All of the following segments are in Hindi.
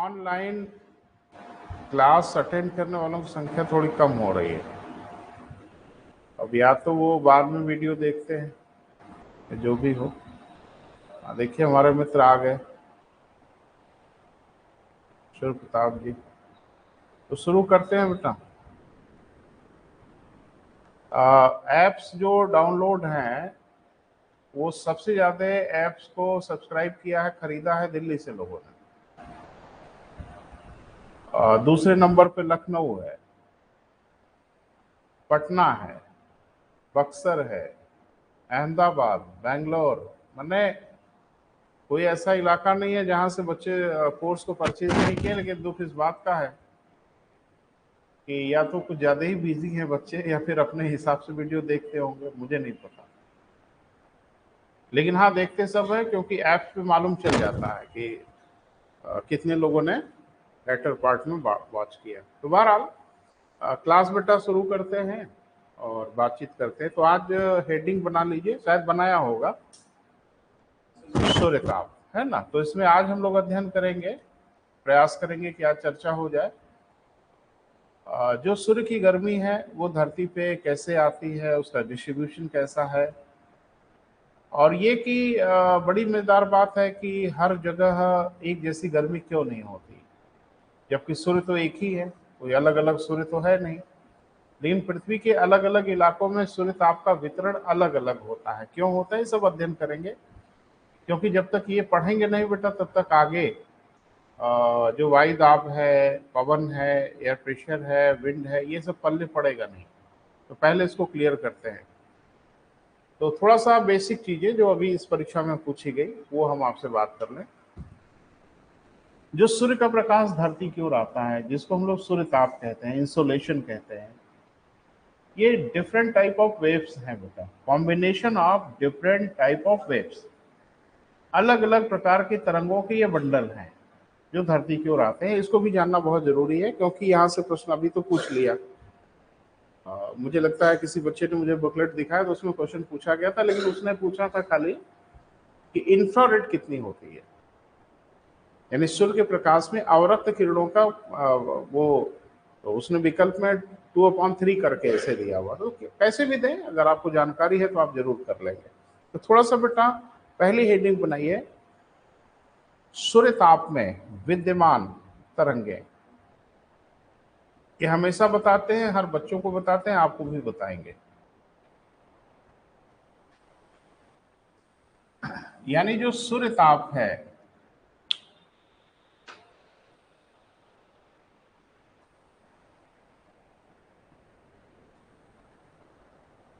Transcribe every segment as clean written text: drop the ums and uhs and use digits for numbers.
ऑनलाइन क्लास अटेंड करने वालों की संख्या थोड़ी कम हो रही है। अब या तो वो बाद में वीडियो देखते हैं, जो भी हो। देखिए हमारे मित्र आ गए, शिव प्रताप जी। तो शुरू करते हैं बेटा। ऐप्स जो डाउनलोड हैं, वो सबसे ज़्यादा ऐप्स को सब्सक्राइब किया है, खरीदा है दिल्ली से लोगों ने। दूसरे नंबर पे लखनऊ है, पटना है, बक्सर है, अहमदाबाद, बेंगलोर। मैंने कोई ऐसा इलाका नहीं है जहां से बच्चे कोर्स को परचेज नहीं किए। लेकिन दुख इस बात का है कि या तो कुछ ज़्यादा ही बिजी हैं बच्चे, या फिर अपने हिसाब से वीडियो देखते होंगे, मुझे नहीं पता। लेकिन हाँ, देखते सब है, क्योंकि ऐप पे मालूम चल जाता है कि कितने लोगों ने लेटर पार्ट में वॉच किया। तो बहरहाल क्लास बेटा शुरू करते हैं और बातचीत करते हैं। तो आज हेडिंग बना लीजिए, शायद बनाया होगा, सूर्यताप, है ना। तो इसमें आज हम लोग अध्ययन करेंगे, प्रयास करेंगे कि आज चर्चा हो जाए। जो सूर्य की गर्मी है वो धरती पे कैसे आती है, उसका डिस्ट्रीब्यूशन कैसा है, और ये कि बड़ी मजेदार बात है कि हर जगह एक जैसी गर्मी क्यों नहीं होती, जबकि सूर्य तो एक ही है, कोई अलग अलग सूर्य तो है नहीं। लेकिन पृथ्वी के अलग अलग इलाकों में सूर्य ताप का वितरण अलग अलग होता है। क्यों होता है, सब अध्ययन करेंगे। क्योंकि जब तक ये पढ़ेंगे नहीं बेटा, तब तक आगे जो वायु दाब है, पवन है, एयर प्रेशर है, विंड है, ये सब पल्ले पड़ेगा नहीं। तो पहले इसको क्लियर करते हैं। तो थोड़ा सा बेसिक चीजें जो अभी इस परीक्षा में पूछी गई वो हम आपसे बात कर लें। जो सूर्य का प्रकाश धरती की ओर आता है, जिसको हम लोग सूर्य ताप कहते हैं, इंसोलेशन कहते हैं, ये डिफरेंट टाइप ऑफ वेव्स हैं बेटा, combination of different type of waves. अलग अलग प्रकार के तरंगों के ये बंडल हैं जो धरती की ओर आते हैं। इसको भी जानना बहुत जरूरी है, क्योंकि यहाँ से प्रश्न अभी तो पूछ लिया। मुझे लगता है किसी बच्चे ने मुझे बुकलेट दिखाया तो उसमें क्वेश्चन पूछा गया था, लेकिन उसने पूछा था खाली कि इंफ्रारेड कितनी होती है, यानी सूर्य के प्रकाश में अवरक्त किरणों का वो, तो उसने विकल्प में 2/3 करके ऐसे दिया हुआ। तो कैसे भी दें, अगर आपको जानकारी है तो आप जरूर कर लेंगे। तो थोड़ा सा बेटा पहली हेडिंग बनाइए, सूर्य ताप में विद्यमान तरंगे। ये हमेशा बताते हैं, हर बच्चों को बताते हैं, आपको भी बताएंगे। यानी जो सूर्य ताप है,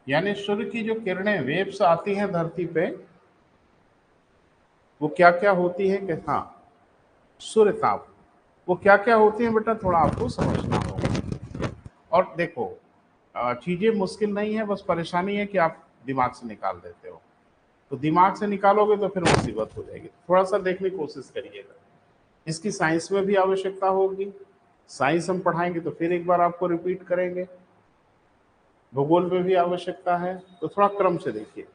यानी सूर्य की जो किरणें, वेव्स आती हैं धरती पे, वो क्या क्या होती है कि हाँ, सूर्य ताप, वो क्या क्या होती है बेटा, थोड़ा आपको समझना होगा। और देखो, चीजें मुश्किल नहीं है, बस परेशानी है कि आप दिमाग से निकाल देते हो। तो दिमाग से निकालोगे तो फिर मुसीबत हो जाएगी। थोड़ा सा देखने की कोशिश करिएगा। इसकी साइंस में भी आवश्यकता होगी, साइंस हम पढ़ाएंगे तो फिर एक बार आपको रिपीट करेंगे। भूगोल में भी आवश्यकता है, तो थोड़ा क्रम से देखिए।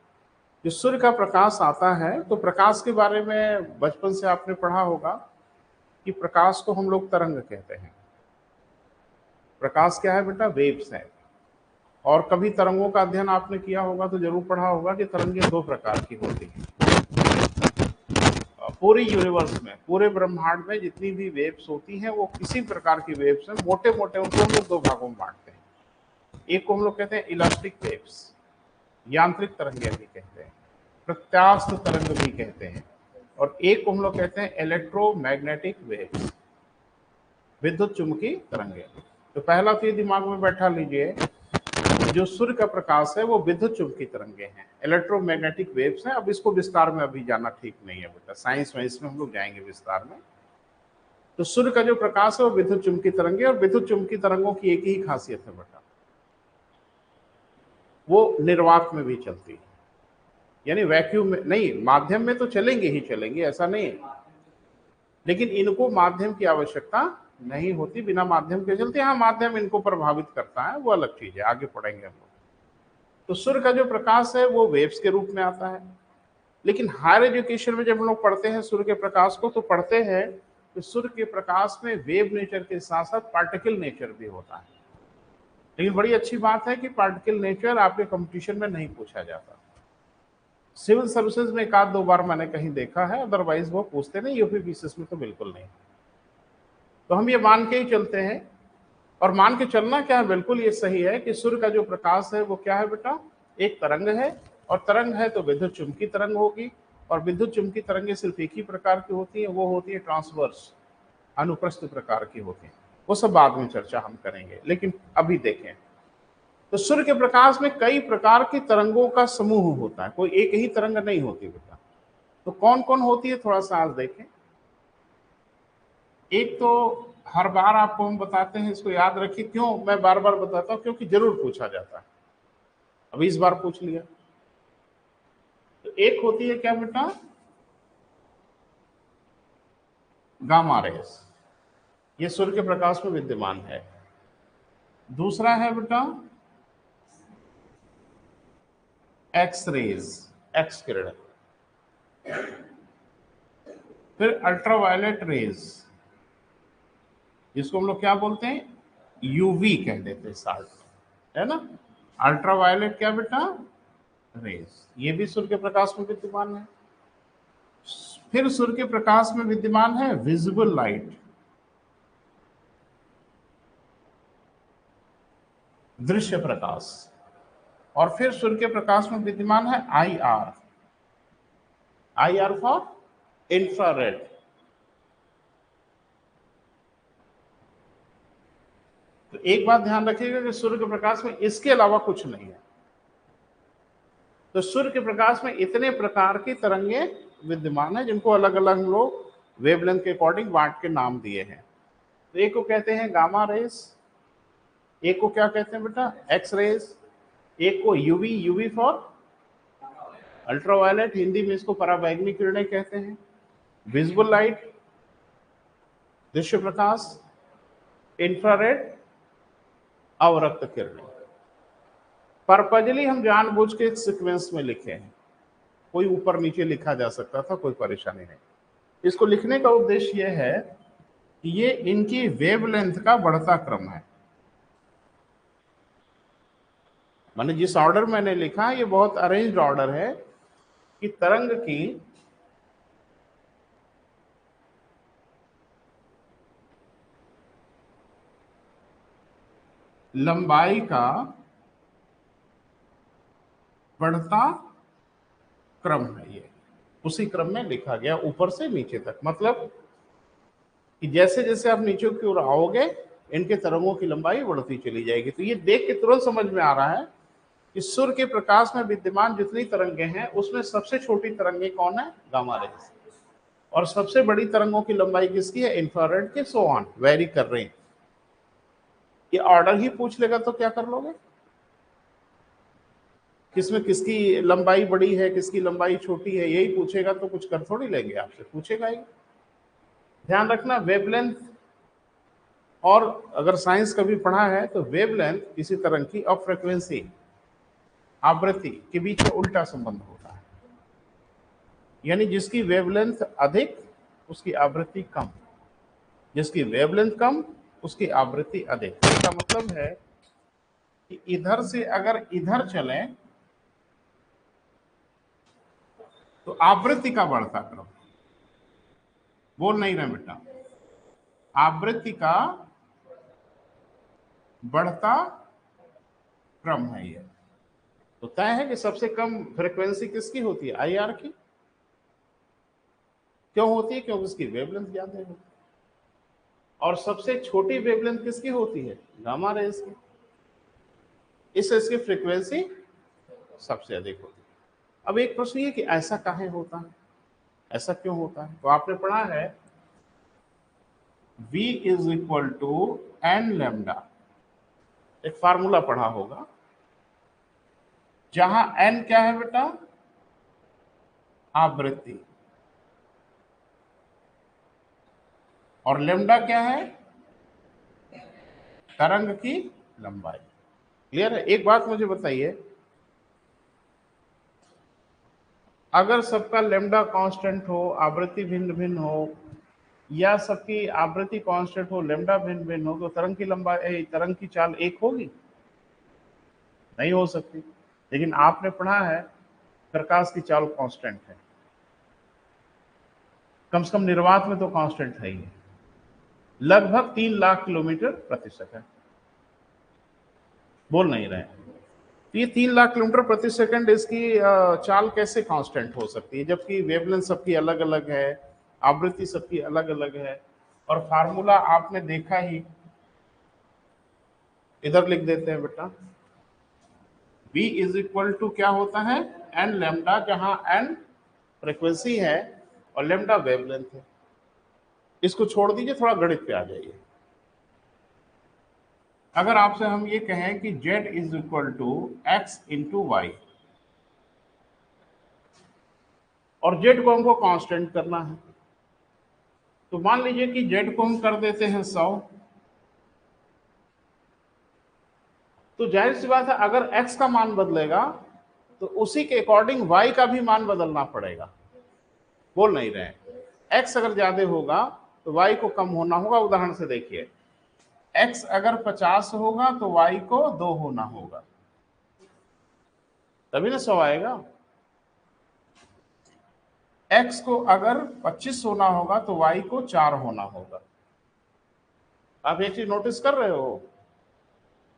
जो सूर्य का प्रकाश आता है, तो प्रकाश के बारे में बचपन से आपने पढ़ा होगा कि प्रकाश को हम लोग तरंग कहते हैं। प्रकाश क्या है बेटा, वेव्स है। और कभी तरंगों का अध्ययन आपने किया होगा तो जरूर पढ़ा होगा कि तरंगें दो प्रकार की होती हैं। पूरे यूनिवर्स में, पूरे ब्रह्मांड में जितनी भी वेव्स होती हैं, वो किसी प्रकार की वेव्स हैं, मोटे मोटे उनको हम लोग दो भागों में बांटते हैं। एक को हम लोग कहते हैं इलास्टिक वेव्स, यांत्रिक तरंगें भी कहते हैं, प्रत्यास्थ तरंग भी कहते हैं, और एक को हम लोग कहते हैं इलेक्ट्रोमैग्नेटिक वेव्स, विद्युत चुंबकीय तरंगें। तो पहला तो ये दिमाग में बैठा लीजिए, जो सूर्य का प्रकाश है वो विद्युत चुंबकीय तरंगे हैं, इलेक्ट्रोमैग्नेटिक वेव्स हैं। अब इसको विस्तार में अभी जाना ठीक नहीं है बेटा, साइंस में इसमें हम लोग जाएंगे विस्तार में। तो सूर्य का जो प्रकाश है वो विद्युत चुंबकीय तरंगे, और विद्युत चुंबकीय तरंगों की एक ही खासियत है बेटा, वो निर्वात में भी चलती है। यानी वैक्यूम में नहीं, माध्यम में तो चलेंगे ही चलेंगे, ऐसा नहीं है, लेकिन इनको माध्यम की आवश्यकता नहीं होती, बिना माध्यम के चलते। हाँ, माध्यम इनको प्रभावित करता है, वो अलग चीज है, आगे पढ़ेंगे हम लोग। तो सूर्य का जो प्रकाश है वो वेव्स के रूप में आता है। लेकिन हायर एजुकेशन में जब हम लोग पढ़ते हैं सूर्य के प्रकाश को, तो पढ़ते हैं कि सूर्य के प्रकाश में वेव नेचर के साथ साथ पार्टिकल नेचर भी होता है। लेकिन बड़ी अच्छी बात है कि पार्टिकल नेचर आपके कंपटीशन में नहीं पूछा जाता। सिविल सर्विसेज में एक आध दो बार मैंने कहीं देखा है, अदरवाइज वो पूछते नहीं, यूपीपीसीएस में तो बिल्कुल नहीं। तो हम ये मान के ही चलते हैं, और मान के चलना क्या है, बिल्कुल ये सही है कि सूर्य का जो प्रकाश है वो क्या है बेटा, एक तरंग है, और तरंग है तो विद्युत चुंबकीय तरंग होगी, और विद्युत चुंबकीय तरंगें सिर्फ एक ही प्रकार की होती है, वो होती है ट्रांसवर्स, अनुप्रस्थ प्रकार की होती है। वो सब बाद में चर्चा हम करेंगे, लेकिन अभी देखें तो सूर्य के प्रकाश में कई प्रकार की तरंगों का समूह होता है, कोई एक ही तरंग नहीं होती बेटा। तो कौन कौन होती है थोड़ा सा आज देखें। एक तो हर बार आपको हम बताते हैं, इसको याद रखिए। क्यों मैं बार बार बताता हूं, क्योंकि जरूर पूछा जाता है। अभी इस बार पूछ लिया। तो एक होती है क्या बेटा, गामा रेस, ये सूर्य के प्रकाश में विद्यमान है। दूसरा है बेटा एक्स रेज, एक्स किरण। फिर अल्ट्रावायलेट रेज, जिसको हम लोग क्या बोलते हैं, यूवी कह देते हैं साल्ट, है ना। अल्ट्रावायलेट क्या बेटा, रेज, ये भी सूर्य के प्रकाश में विद्यमान है। फिर सूर्य के प्रकाश में विद्यमान है विजिबल लाइट, दृश्य प्रकाश। और फिर सूर्य के प्रकाश में विद्यमान है I R, I R for infrared. तो एक बात ध्यान रखिएगा कि सूर्य के प्रकाश में इसके अलावा कुछ नहीं है। तो सूर्य के प्रकाश में इतने प्रकार की तरंगे विद्यमान है, जिनको अलग अलग लोग वेवलेंथ के अकॉर्डिंग बांट के नाम दिए हैं। तो एक को कहते हैं गामा रेस, एक को क्या कहते हैं बेटा, एक्स रेस, एक को UV, UV for ultraviolet, Hindi में इसको पराबैंगनी किरणें कहते हैं। विजिबल लाइट, दृश्य प्रकाश, इंफ्रारेड, अवरक्त किरणें। पर्पजली हम जानबूझ के सीक्वेंस में लिखे हैं, कोई ऊपर नीचे लिखा जा सकता था, कोई परेशानी नहीं। इसको लिखने का उद्देश्य यह है कि ये इनकी वेवलेंथ का बढ़ता क्रम है। माने जिस ऑर्डर मैंने लिखा ये बहुत अरेंज्ड ऑर्डर है कि तरंग की लंबाई का बढ़ता क्रम है, ये उसी क्रम में लिखा गया ऊपर से नीचे तक। मतलब कि जैसे जैसे आप नीचे की ओर आओगे इनके तरंगों की लंबाई बढ़ती चली जाएगी। तो ये देख के तुरंत समझ में आ रहा है कि सूर्य के प्रकाश में विद्यमान जितनी तरंगे हैं उसमें सबसे छोटी तरंगे कौन है, गामा रेज। और सबसे बड़ी तरंगों की लंबाई किसकी है, इंफ्रारेड के, सो ऑन, वेरी कर रहे हैं। ये ऑर्डर ही पूछ लेगा तो क्या कर लोगे, किसमें किसकी लंबाई बड़ी है किसकी लंबाई छोटी है, यही पूछेगा तो कुछ कर थोड़ी लेंगे आपसे, पूछेगा ही। ध्यान रखना वेवलेंथ, और अगर साइंस कभी पढ़ा है तो वेवलेंथ किसी तरंग की और फ्रीक्वेंसी, आवृत्ति के बीच में उल्टा संबंध होता है। यानी जिसकी वेवलेंथ अधिक उसकी आवृत्ति कम, जिसकी वेवलेंथ कम उसकी आवृत्ति अधिक। इसका मतलब है कि इधर से अगर इधर चलें तो आवृत्ति का बढ़ता क्रम, बोल नहीं रहे बेटा, आवृत्ति का बढ़ता क्रम है ये। तो तय है कि सबसे कम फ्रीक्वेंसी किसकी होती है, आई आर की। क्यों होती है, क्योंकि उसकी वेवलेंथ ज्यादा है। और सबसे छोटी वेवलेंथ किसकी होती है, गामा रेज की, इससे इसकी फ्रीक्वेंसी सबसे अधिक होती है। अब एक प्रश्न ये कि ऐसा काहे होता है, ऐसा क्यों होता है। तो आपने पढ़ा है V is equal to N lambda, एक फार्मूला पढ़ा होगा, जहां n क्या है बेटा, आवृत्ति, और लेमडा क्या है, तरंग की लंबाई। क्लियर है। एक बात मुझे बताइए, अगर सबका लेमडा कांस्टेंट हो, आवृत्ति भिन्न भिन्न हो, या सबकी आवृत्ति कांस्टेंट हो, लैम्डा भिन्न भिन्न हो, तो तरंग की लंबाई, तरंग की चाल एक होगी? नहीं हो सकती। लेकिन आपने पढ़ा है प्रकाश की चाल कांस्टेंट है, कम से कम निर्वात में तो कांस्टेंट है ही है, लगभग 3 लाख किलोमीटर प्रति सेकंड। बोल नहीं रहे। तो ये 3 लाख किलोमीटर प्रति सेकंड इसकी चाल कैसे कांस्टेंट हो सकती है, जबकि वेवलेंथ सबकी अलग अलग है, आवृत्ति सबकी अलग अलग है। और फार्मूला आपने देखा ही, इधर लिख देते हैं बेटा। V इज इक्वल टू क्या होता है, एन लैम्डा, जहां एन फ्रीक्वेंसी है और लैम्डा वेवलेंथ है। इसको छोड़ दीजिए, थोड़ा गणित पे आ जाइए। अगर आपसे हम ये कहें कि Z is equal to X into Y, और Z को हमको कांस्टेंट करना है, तो मान लीजिए कि Z को हम कर देते हैं 100, तो जाहिर सी बात है अगर x का मान बदलेगा तो उसी के अकॉर्डिंग y का भी मान बदलना पड़ेगा। बोल नहीं रहे। x अगर ज्यादा होगा तो y को कम होना होगा। उदाहरण से देखिए, x अगर 50 होगा तो y को 2 होना होगा, तभी ना 100 आएगा। x को अगर 25 होना होगा तो y को 4 होना होगा। आप एक चीज नोटिस कर रहे हो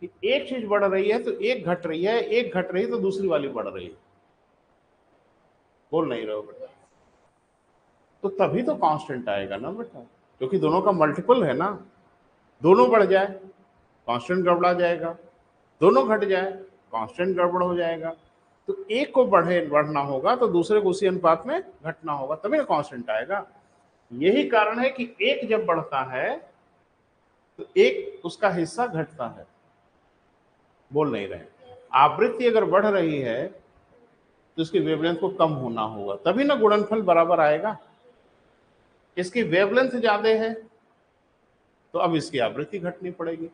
कि एक चीज बढ़ रही है तो एक घट रही है, एक घट रही है तो दूसरी वाली बढ़ रही है। बोल नहीं रहे हो बेटा। तो तभी तो कांस्टेंट आएगा ना बेटा, क्योंकि दोनों का मल्टीपल है ना। दोनों बढ़ जाए कांस्टेंट गड़बड़ा जाएगा, दोनों घट जाए कांस्टेंट गड़बड़ हो जाएगा। तो एक को बढ़ना होगा तो दूसरे को उसी अनुपात में घटना होगा, तभी ना कांस्टेंट आएगा। यही कारण है कि एक जब बढ़ता है तो एक उसका हिस्सा घटता है। बोल नहीं रहे। आवृत्ति अगर बढ़ रही है तो इसकी वेवलेंथ को कम होना होगा, तभी ना गुणनफल बराबर आएगा। इसकी वेवलेंथ ज्यादा है तो अब इसकी आवृत्ति घटनी पड़ेगी,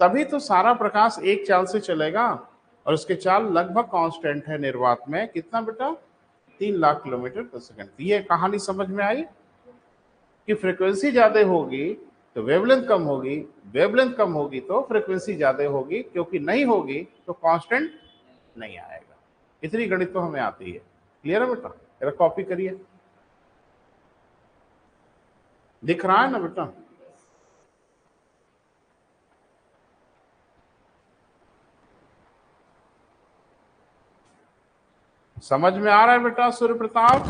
तभी तो सारा प्रकाश एक चाल से चलेगा। और उसके चाल लगभग कांस्टेंट है निर्वात में, कितना बेटा, 3 लाख किलोमीटर प्रति सेकंड। ये कहानी समझ में आई कि फ्रीक्वेंसी ज्यादा होगी तो वेवलेंथ कम होगी, वेवलेंथ कम होगी तो फ्रीक्वेंसी ज्यादा होगी, क्योंकि नहीं होगी तो कांस्टेंट नहीं आएगा। इतनी गणित तो हमें आती है। क्लियर है बेटा? जरा कॉपी करिए, दिख रहा है ना बेटा? समझ में आ रहा है बेटा सूर्य प्रताप?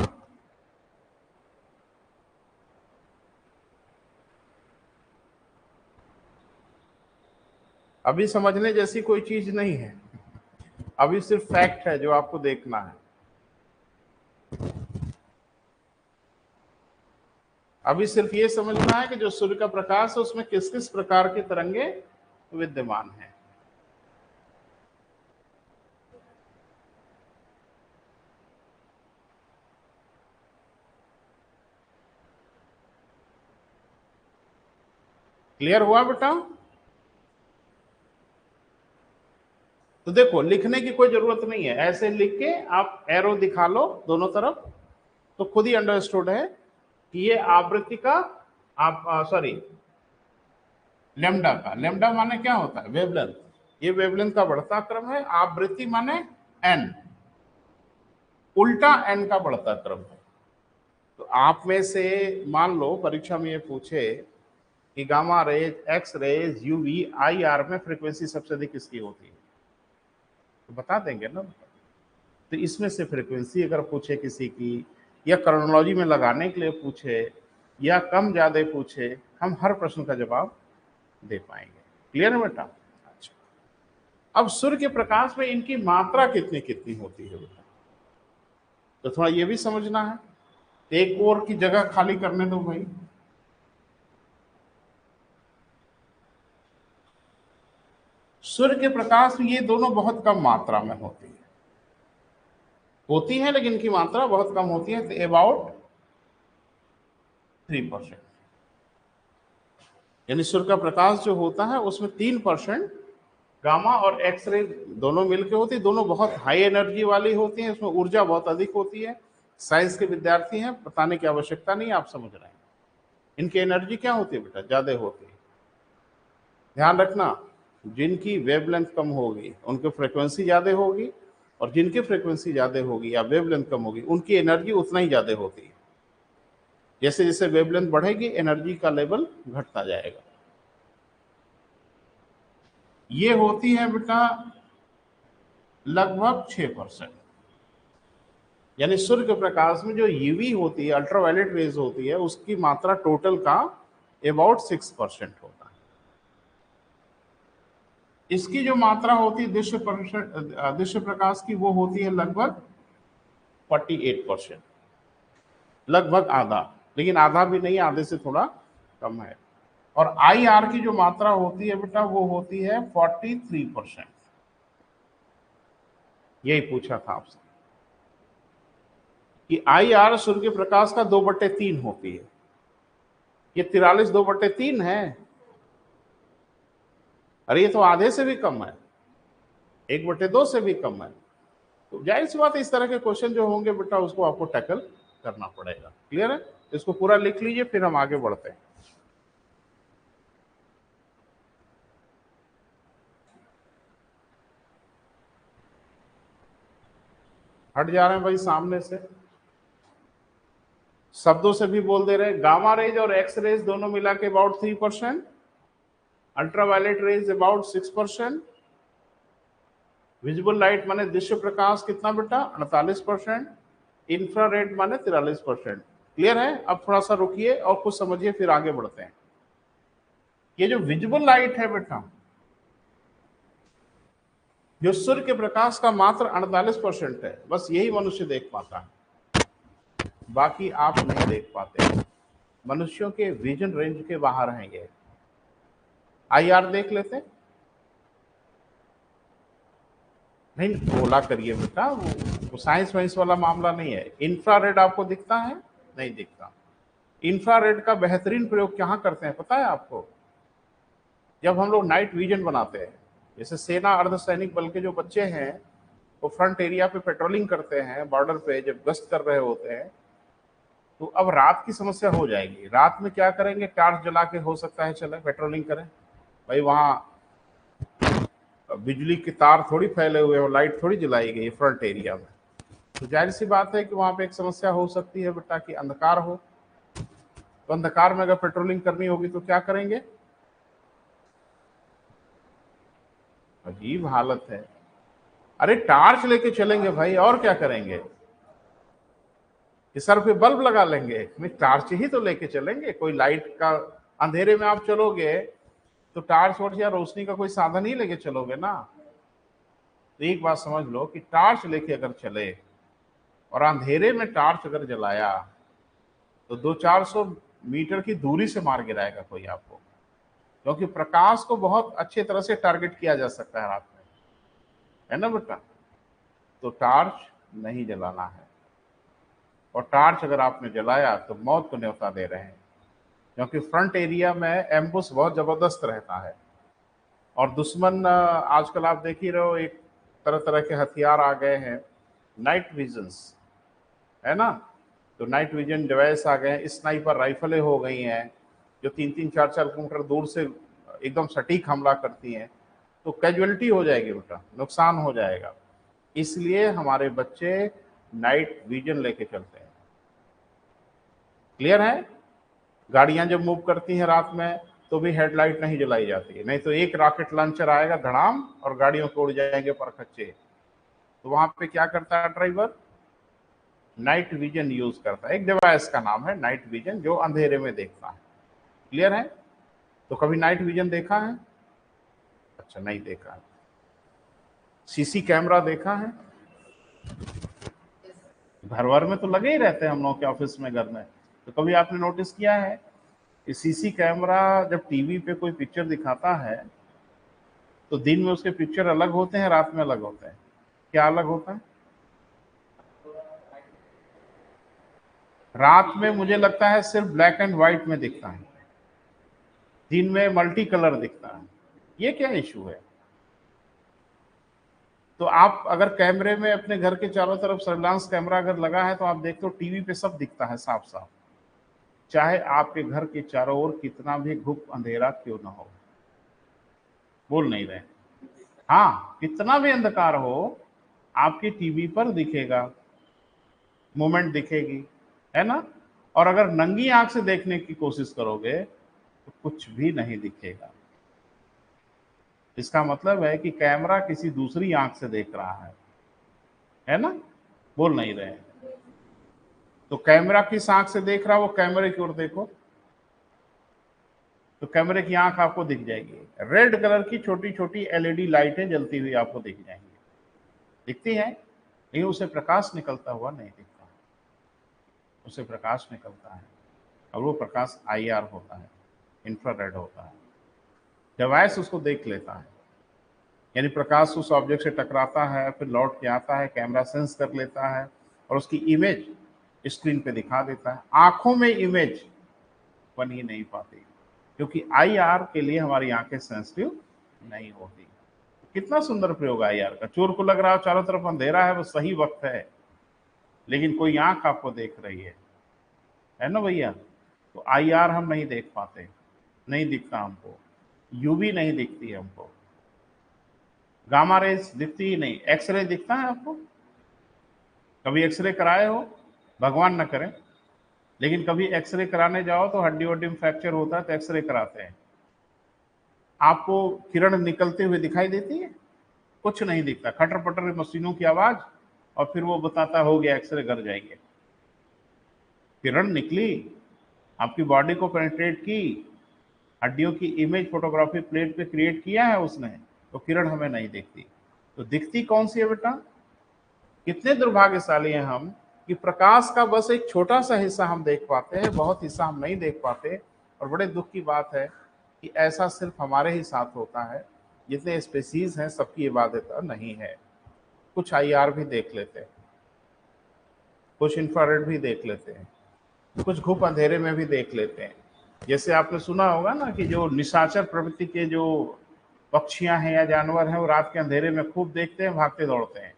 अभी समझने जैसी कोई चीज नहीं है, अभी सिर्फ फैक्ट है जो आपको देखना है। अभी सिर्फ ये समझना है कि जो सूर्य का प्रकाश है उसमें किस किस प्रकार के तरंगे विद्यमान हैं। क्लियर हुआ बेटा? तो देखो, लिखने की कोई जरूरत नहीं है, ऐसे लिख के आप एरो दिखा लो दोनों तरफ तो खुद ही अंडरस्टूड है कि ये आवृत्ति का, आप सॉरी लेमडा का, लेमडा माने क्या होता है, वेवलेंथ। ये वेवलेंथ का बढ़ता क्रम है, आवृत्ति माने एन, उल्टा एन का बढ़ता क्रम है। तो आप में से मान लो परीक्षा में ये पूछे कि gamma rays, X rays, UV, I R में फ्रीक्वेंसी सबसे अधिक किसकी होती है, तो बता देंगे ना। तो इसमें से फ्रीक्वेंसी अगर पूछे किसी की, या क्रोनोलॉजी में लगाने के लिए पूछे, या कम ज्यादा पूछे, हम हर प्रश्न का जवाब दे पाएंगे। क्लियर है बेटा? अच्छा, अब सूर्य के प्रकाश में इनकी मात्रा कितनी कितनी होती है बेटा, तो थोड़ा ये भी समझना है। एक और की जगह खाली करने दो भाई। सूर्य के प्रकाश में ये दोनों बहुत कम मात्रा में होती है, लेकिन इनकी मात्रा बहुत कम होती है, तो अबाउट 3%। यानी सूर्य का प्रकाश जो होता है उसमें 3% गामा और एक्सरे दोनों मिलकर होती है। दोनों बहुत हाई एनर्जी वाली होती हैं, इसमें ऊर्जा बहुत अधिक होती है। साइंस के विद्यार्थी हैं, बताने की आवश्यकता नहीं, आप समझ रहे हैं। इनकी एनर्जी क्या होती है बेटा, ज्यादा होती है। ध्यान रखना, जिनकी वेवलेंथ कम होगी उनकी फ्रीक्वेंसी ज्यादा होगी, और जिनकी फ्रीक्वेंसी ज्यादा होगी या वेवलेंथ कम होगी उनकी एनर्जी उतना ही ज्यादा होती है। जैसे जैसे वेवलेंथ बढ़ेगी एनर्जी का लेवल घटता जाएगा। ये होती है बेटा लगभग 6%। यानी सूर्य के प्रकाश में जो यूवी होती है, अल्ट्रावायलेट रेज होती है, उसकी मात्रा टोटल का अबाउट 6% होता है। इसकी जो मात्रा होती है दृश्य प्रकाश की, वो होती है लगभग 48%, लगभग आधा, लेकिन आधा भी नहीं, आधे से थोड़ा कम है। और आई आर की जो मात्रा होती है बेटा वो होती है 43%। यही पूछा था आपसे कि आई आर सूर्य के प्रकाश का 2/3 होती है। ये 43 2/3 है। अरे ये तो आधे से भी कम है, 1/2 से भी कम है। तो जाहिर सी बात है, इस तरह के क्वेश्चन जो होंगे बेटा उसको आपको टैकल करना पड़ेगा। क्लियर है? इसको पूरा लिख लीजिए, फिर हम आगे बढ़ते हैं। हट जा रहे हैं भाई सामने से, शब्दों से भी बोल दे रहे हैं। गामा रेज और एक्स रेज दोनों मिला के about 3%, ultraviolet rays about 6%, visible light माने दृश्य प्रकाश कितना बेटा 48%, इंफ्रारेड माने 43%। क्लियर है? अब थोड़ा सा रुकिए और कुछ समझिए, फिर आगे बढ़ते हैं। ये जो विजिबल लाइट है बेटा, जो सूर्य के प्रकाश का मात्र 48% है, बस यही मनुष्य देख पाता है, बाकी आप नहीं देख पाते। मनुष्यों के विजन रेंज के बाहर हैं ये। आईआर देख लेते, नहीं बोला करिए बेटा, वो साइंस वाइंस वाला मामला नहीं है। इंफ्रारेड आपको दिखता है? नहीं दिखता। इंफ्रारेड का बेहतरीन प्रयोग कहाँ करते हैं पता है आपको? जब हम लोग नाइट विजन बनाते हैं, जैसे सेना अर्धसैनिक बल के जो बच्चे हैं वो फ्रंट एरिया पे पेट्रोलिंग करते हैं, बॉर्डर पे जब गश्त कर रहे होते हैं, तो अब रात की समस्या हो जाएगी। रात में क्या करेंगे, टार्च जला के हो सकता है चले पेट्रोलिंग करें, भाई वहां बिजली के तार थोड़ी फैले हुए हो, लाइट थोड़ी जलाई गई फ्रंट एरिया में। तो जाहिर सी बात है कि वहां पे एक समस्या हो सकती है बेटा कि अंधकार हो। तो अंधकार में अगर पेट्रोलिंग करनी होगी तो क्या करेंगे? अजीब हालत है। अरे टार्च लेके चलेंगे भाई, और क्या करेंगे? कि सर पे बल्ब लगा लेंगे? नहीं, टार्च ही तो लेके चलेंगे। कोई लाइट का, अंधेरे में आप चलोगे तो टार्च वार्च या रोशनी का कोई साधन ही लेके चलोगे ना। तो एक बात समझ लो कि टार्च लेके अगर चले और अंधेरे में टार्च अगर जलाया तो 200-400 मीटर की दूरी से मार गिराएगा कोई आपको, क्योंकि प्रकाश को बहुत अच्छे तरह से टारगेट किया जा सकता है रात में, है ना बेटा? तो टार्च नहीं जलाना है, और टार्च अगर आपने जलाया तो मौत को न्योता दे रहे हैं, क्योंकि फ्रंट एरिया में एम्बुश बहुत जबरदस्त रहता है। और दुश्मन आजकल आप देख ही रहे हो, एक तरह तरह के हथियार आ गए हैं, नाइट विजन्स, है ना? तो नाइट विजन डिवाइस आ गए हैं, स्नाइपर राइफलें हो गई हैं जो 3-3 4-4 किलोमीटर दूर से एकदम सटीक हमला करती हैं। तो कैजुअलिटी हो जाएगी बेटा, नुकसान हो जाएगा। इसलिए हमारे बच्चे नाइट विजन लेके चलते हैं। क्लियर है? गाड़ियां जब मूव करती हैं रात में तो भी हेडलाइट नहीं जलाई जाती है, नहीं तो एक रॉकेट लॉन्चर आएगा धड़ाम और गाड़ियों को उड़ जाएंगे परखच्चे। तो वहां पे क्या करता है ड्राइवर? नाइट विजन यूज करता है। एक डिवाइस का नाम है नाइट विजन, जो अंधेरे में देखता है। क्लियर है? तो कभी नाइट विजन देखा है? अच्छा, नहीं देखा है। सीसी कैमरा देखा है? घर भर में तो लगे ही रहते हैं हम लोग के ऑफिस में, घर में। तो कभी आपने नोटिस किया है कि सीसी कैमरा जब टीवी पे कोई पिक्चर दिखाता है तो दिन में उसके पिक्चर अलग होते हैं, रात में अलग होते हैं? क्या अलग होता है? रात में मुझे लगता है सिर्फ ब्लैक एंड व्हाइट में दिखता है, दिन में मल्टी कलर दिखता है। ये क्या इशू है? तो आप अगर कैमरे में अपने घर के चारों तरफ सर्विलांस कैमरा अगर लगा है तो आप देखते हो टीवी पे सब दिखता है साफ साफ। चाहे आपके घर के चारों ओर कितना भी घुप अंधेरा क्यों ना हो। बोल नहीं रहे। हाँ, कितना भी अंधकार हो, आपकी टीवी पर दिखेगा, मूवमेंट दिखेगी, है ना। और अगर नंगी आंख से देखने की कोशिश करोगे तो कुछ भी नहीं दिखेगा। इसका मतलब है कि कैमरा किसी दूसरी आंख से देख रहा है ना। बोल नहीं रहे। तो कैमरा किस आंख से देख रहा है, वो कैमरे की ओर देखो, तो कैमरे की आंख आपको दिख जाएगी। रेड कलर की छोटी छोटी एलईडी लाइटें जलती हुई आपको दिख जाएंगी, दिखती हैं, लेकिन उसे प्रकाश निकलता हुआ नहीं दिखता। उसे प्रकाश निकलता है, और वो प्रकाश आईआर होता है, इंफ्रारेड होता है। डिवाइस उसको देख लेता है, यानी प्रकाश उस ऑब्जेक्ट से टकराता है, फिर लौट के आता है, कैमरा सेंस कर लेता है और उसकी इमेज स्क्रीन पे दिखा देता है। आंखों में इमेज बन ही नहीं पाती, क्योंकि आईआर के लिए हमारी आंखें सेंसिटिव नहीं होती। कितना सुंदर प्रयोग है आईआर का। चोर को लग रहा है चारों तरफ अंधेरा है, वो सही वक्त है, लेकिन कोई आंख आपको देख रही है ना भैया। तो आईआर हम नहीं देख पाते, नहीं दिखता हमको, यूवी नहीं दिखती है हमको, गामा रेज दिखती ही नहीं। एक्सरे दिखता है आपको? कभी एक्सरे कराए हो? भगवान न करे, लेकिन कभी एक्सरे कराने जाओ तो हड्डी वड्डी में फ्रैक्चर होता है तो एक्सरे कराते हैं। आपको किरण निकलते हुए दिखाई देती है? कुछ नहीं दिखता, खटर पटर मशीनों की आवाज, और फिर वो बताता हो गया, एक्सरे घर जाएंगे। किरण निकली, आपकी बॉडी को पेनिट्रेट की, हड्डियों की इमेज फोटोग्राफी प्लेट पे क्रिएट किया है उसने, तो किरण हमें नहीं दिखती। तो दिखती कौन सी है बेटा? कितने दुर्भाग्यशाली हैं हम कि प्रकाश का बस एक छोटा सा हिस्सा हम देख पाते हैं, बहुत हिस्सा हम नहीं देख पाते। और बड़े दुख की बात है कि ऐसा सिर्फ हमारे ही साथ होता है। जितने स्पीसीज हैं सबकी इबादत नहीं है। कुछ आईआर भी देख लेते हैं, कुछ इंफ्रारेड भी देख लेते हैं, कुछ घुप अंधेरे में भी देख लेते हैं। जैसे आपने सुना होगा ना कि जो निशाचर प्रवृत्ति के जो पक्षियां हैं या जानवर हैं, वो रात के अंधेरे में खूब देखते हैं, भागते दौड़ते हैं,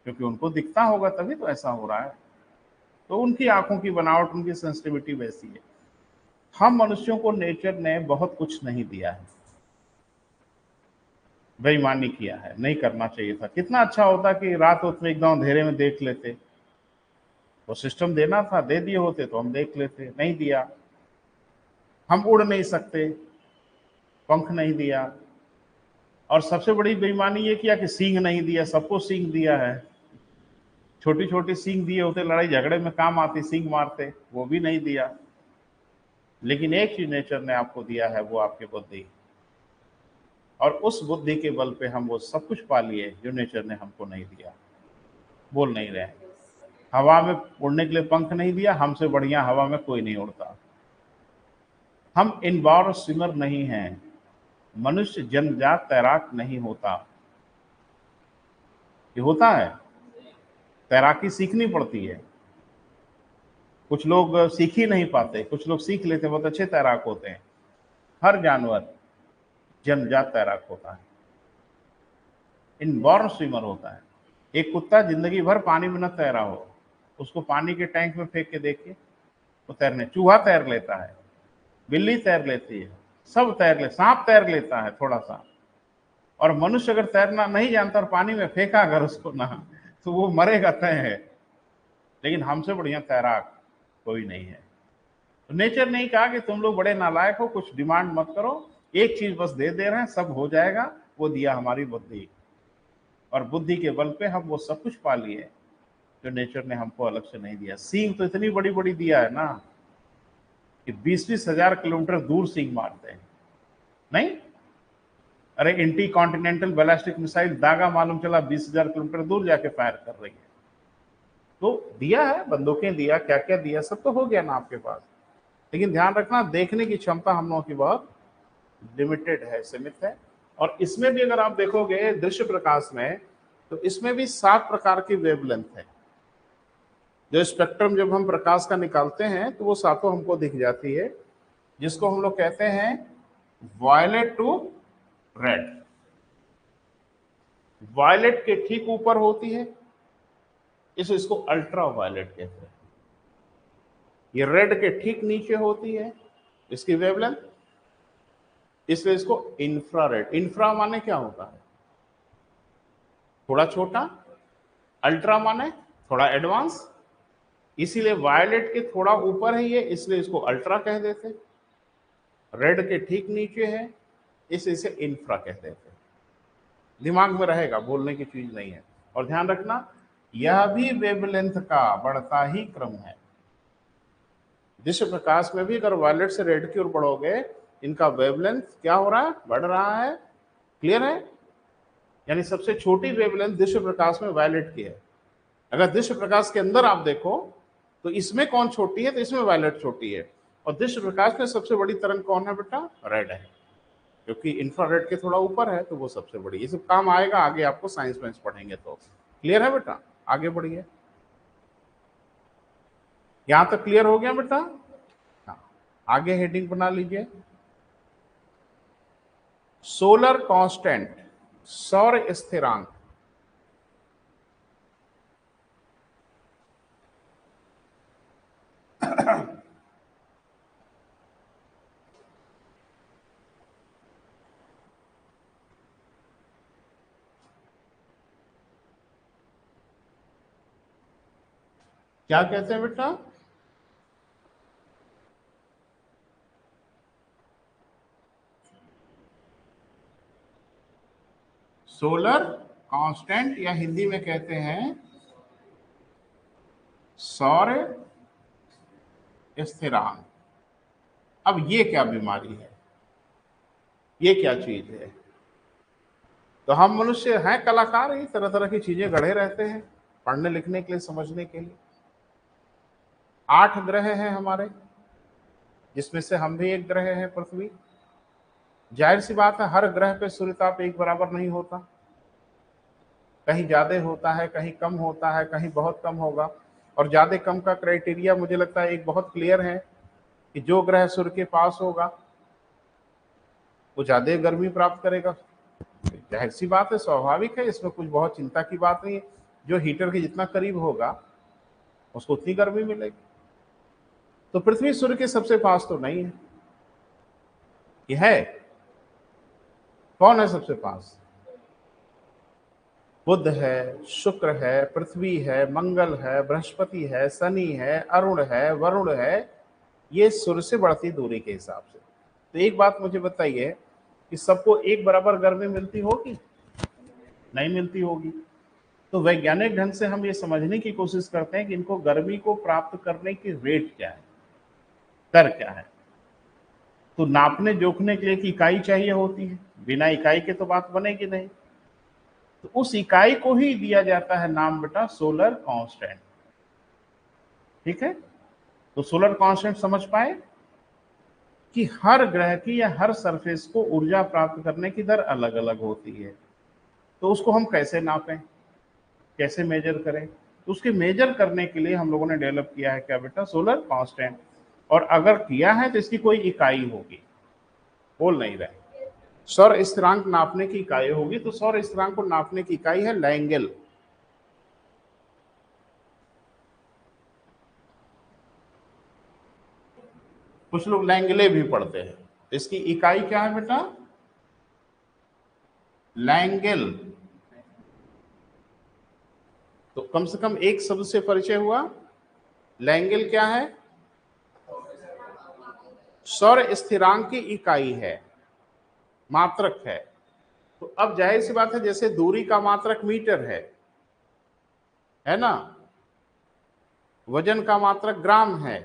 क्योंकि उनको दिखता होगा, तभी तो ऐसा हो रहा है। तो उनकी आंखों की बनावट, उनकी सेंसिटिविटी वैसी है। हम मनुष्यों को नेचर ने बहुत कुछ नहीं दिया है, बेईमानी किया है, नहीं करना चाहिए था। कितना अच्छा होता कि रात में एकदम अंधेरे में देख लेते। वो सिस्टम देना था, दे दिए होते तो हम देख लेते, नहीं दिया। हम उड़ नहीं सकते, पंख नहीं दिया। और सबसे बड़ी बेईमानी ये किया कि सींग नहीं दिया। सबको सींग दिया है, छोटी छोटी सींग दिए होते, लड़ाई झगड़े में काम आती, सींग मारते, वो भी नहीं दिया। लेकिन एक चीज नेचर ने आपको दिया है, वो आपकी बुद्धि। और उस बुद्धि के बल पे हम वो सब कुछ पा लिए जो नेचर ने हमको नहीं दिया। बोल नहीं रहे। हवा में उड़ने के लिए पंख नहीं दिया, हमसे बढ़िया हवा में कोई नहीं उड़ता। हम इनबॉर्न स्विमर नहीं हैं। मनुष्य जन्मजात तैराक नहीं होता। ये होता है, तैराकी सीखनी पड़ती है। कुछ लोग सीख ही नहीं पाते, कुछ लोग सीख लेते, बहुत अच्छे तैराक होते हैं। हर जानवर जन्मजात तैराक होता है, इनबॉर्न स्विमर होता है। एक कुत्ता जिंदगी भर पानी में न तैरा हो, उसको पानी के टैंक में फेंक के देखिए, वो तैरने। चूहा तैर लेता है, बिल्ली तैर लेती है, सब तैर ले, सांप तैर लेता है थोड़ा सा। और मनुष्य अगर तैरना नहीं जानता और पानी में फेंका अगर उसको ना, तो वो मरेगा तय है। लेकिन हमसे बढ़िया तैराक कोई नहीं है। तो नेचर ने कहा कि तुम लोग बड़े नालायक हो, कुछ डिमांड मत करो, एक चीज बस दे रहे हैं, सब हो जाएगा। वो दिया हमारी बुद्धि, और बुद्धि के बल पे हम वो सब कुछ पा लिए जो नेचर ने हमको अलग से नहीं दिया। सींग तो इतनी बड़ी बड़ी दिया है ना कि 20-20 हजार किलोमीटर दूर सींग मारते हैं। नहीं, अरे इंटी कॉन्टिनेंटल बैलिस्टिक मिसाइल दागा मालूम चला 20,000 किलोमीटर दूर जाके फायर कर रही है। तो दिया है, बंदूकें दिया, क्या क्या दिया, सब तो हो गया ना आपके पास। लेकिन ध्यान रखना, देखने की क्षमता हम लोगों की बहुत लिमिटेड है, सीमित है। और इसमें भी अगर आप देखोगे दृश्य प्रकाश में, तो इसमें भी 7 प्रकार की वेवलेंथ है। जो स्पेक्ट्रम जब हम प्रकाश का निकालते हैं तो वो सातों हमको दिख जाती है, जिसको हम लोग कहते हैं वायलेट टू रेड। वायलेट के ठीक ऊपर होती है, इसको अल्ट्रा वायलेट कहते हैं। ये रेड के ठीक नीचे होती है इसकी वेवलेंथ, इसलिए इसको इंफ्रारेड। इंफ्रा माने क्या होता है? थोड़ा छोटा, अल्ट्रा माने थोड़ा एडवांस, इसीलिए वायलेट के थोड़ा ऊपर है ये, इसलिए इसको अल्ट्रा कह देते। रेड के ठीक नीचे है, इसलिए इसे इंफ्रा कह देते। दिमाग में रहेगा, बोलने की चीज नहीं है। और ध्यान रखना, यह भी वेवलेंथ का बढ़ता ही क्रम है। विश्व प्रकाश में भी अगर वायलेट से रेड की ओर बढ़ोगे, इनका वेवलेंथ क्या हो रहा है? बढ़ रहा है। क्लियर है? यानी सबसे छोटी वेवलेंथ विश्व प्रकाश में वायलेट की है। अगर विश्व प्रकाश के अंदर आप देखो तो इसमें कौन छोटी है? तो इसमें वायलेट छोटी है। और विश्व प्रकाश में सबसे बड़ी तरंग कौन है बेटा? रेड है, क्योंकि इंफ्रारेड के थोड़ा ऊपर है तो वो सबसे बड़ी। ये सब काम आएगा आगे, आपको साइंस में पढ़ेंगे तो। क्लियर है बेटा? आगे बढ़िए। यहां तक क्लियर हो गया बेटा? हाँ, आगे हेडिंग बना लीजिए, सोलर कांस्टेंट, सौर स्थिरांक। क्या कहते हैं बेटा? सोलर कांस्टेंट, या हिंदी में कहते हैं सौर स्थिरांक। अब ये क्या बीमारी है? ये क्या चीज है? तो हम मनुष्य हैं कलाकार, ही तरह तरह की चीजें गढ़े रहते हैं पढ़ने लिखने के लिए, समझने के लिए। 8 ग्रह हैं हमारे, जिसमें से हम भी एक ग्रह हैं, पृथ्वी। जाहिर सी बात है, हर ग्रह पे सूर्यताप एक बराबर नहीं होता, कहीं ज्यादा होता है, कहीं कम होता है, कहीं बहुत कम होगा। और ज्यादा कम का क्राइटेरिया मुझे लगता है एक बहुत क्लियर है, कि जो ग्रह सूर्य के पास होगा वो ज्यादा गर्मी प्राप्त करेगा। जाहिर सी बात है, स्वाभाविक है, इसमें कुछ बहुत चिंता की बात नहीं है। जो हीटर के जितना करीब होगा उसको उतनी गर्मी मिलेगी। तो पृथ्वी सूर्य के सबसे पास तो नहीं है। ये है, कौन है सबसे पास? बुध है, शुक्र है, पृथ्वी है, मंगल है, बृहस्पति है, शनि है, अरुण है, वरुण है। ये सूर्य से बढ़ती दूरी के हिसाब से। तो एक बात मुझे बताइए कि सबको एक बराबर गर्मी मिलती होगी? नहीं मिलती होगी। तो वैज्ञानिक ढंग से हम ये समझने की कोशिश करते हैं कि इनको गर्मी को प्राप्त करने की रेट क्या है, दर क्या है। तो नापने जोखने के लिए एक इकाई चाहिए होती है, बिना इकाई के तो बात बनेगी नहीं। तो उस इकाई को ही दिया जाता है नाम बेटा सोलर कांस्टेंट। ठीक है? तो सोलर कांस्टेंट समझ पाए कि हर ग्रह की या हर सरफेस को ऊर्जा प्राप्त करने की दर अलग अलग होती है। तो उसको हम कैसे नापें, कैसे मेजर करें? तो उसके मेजर करने के लिए हम लोगों ने डेवलप किया है क्या बेटा? Solar constant. और अगर किया है तो इसकी कोई इकाई होगी, बोल नहीं रहे। सौर स्थिरांक नापने की इकाई होगी, तो सौर स्थिरांक को नापने की इकाई है लैंगल। कुछ लोग लैंगले भी पढ़ते हैं। इसकी इकाई क्या है बेटा? लैंगल। तो कम से कम एक शब्द से परिचय हुआ। लैंगल क्या है? सौर स्थिरांक की इकाई है, मात्रक है। तो अब जाहिर सी बात है, जैसे दूरी का मात्रक मीटर है ना, वजन का मात्रक ग्राम है,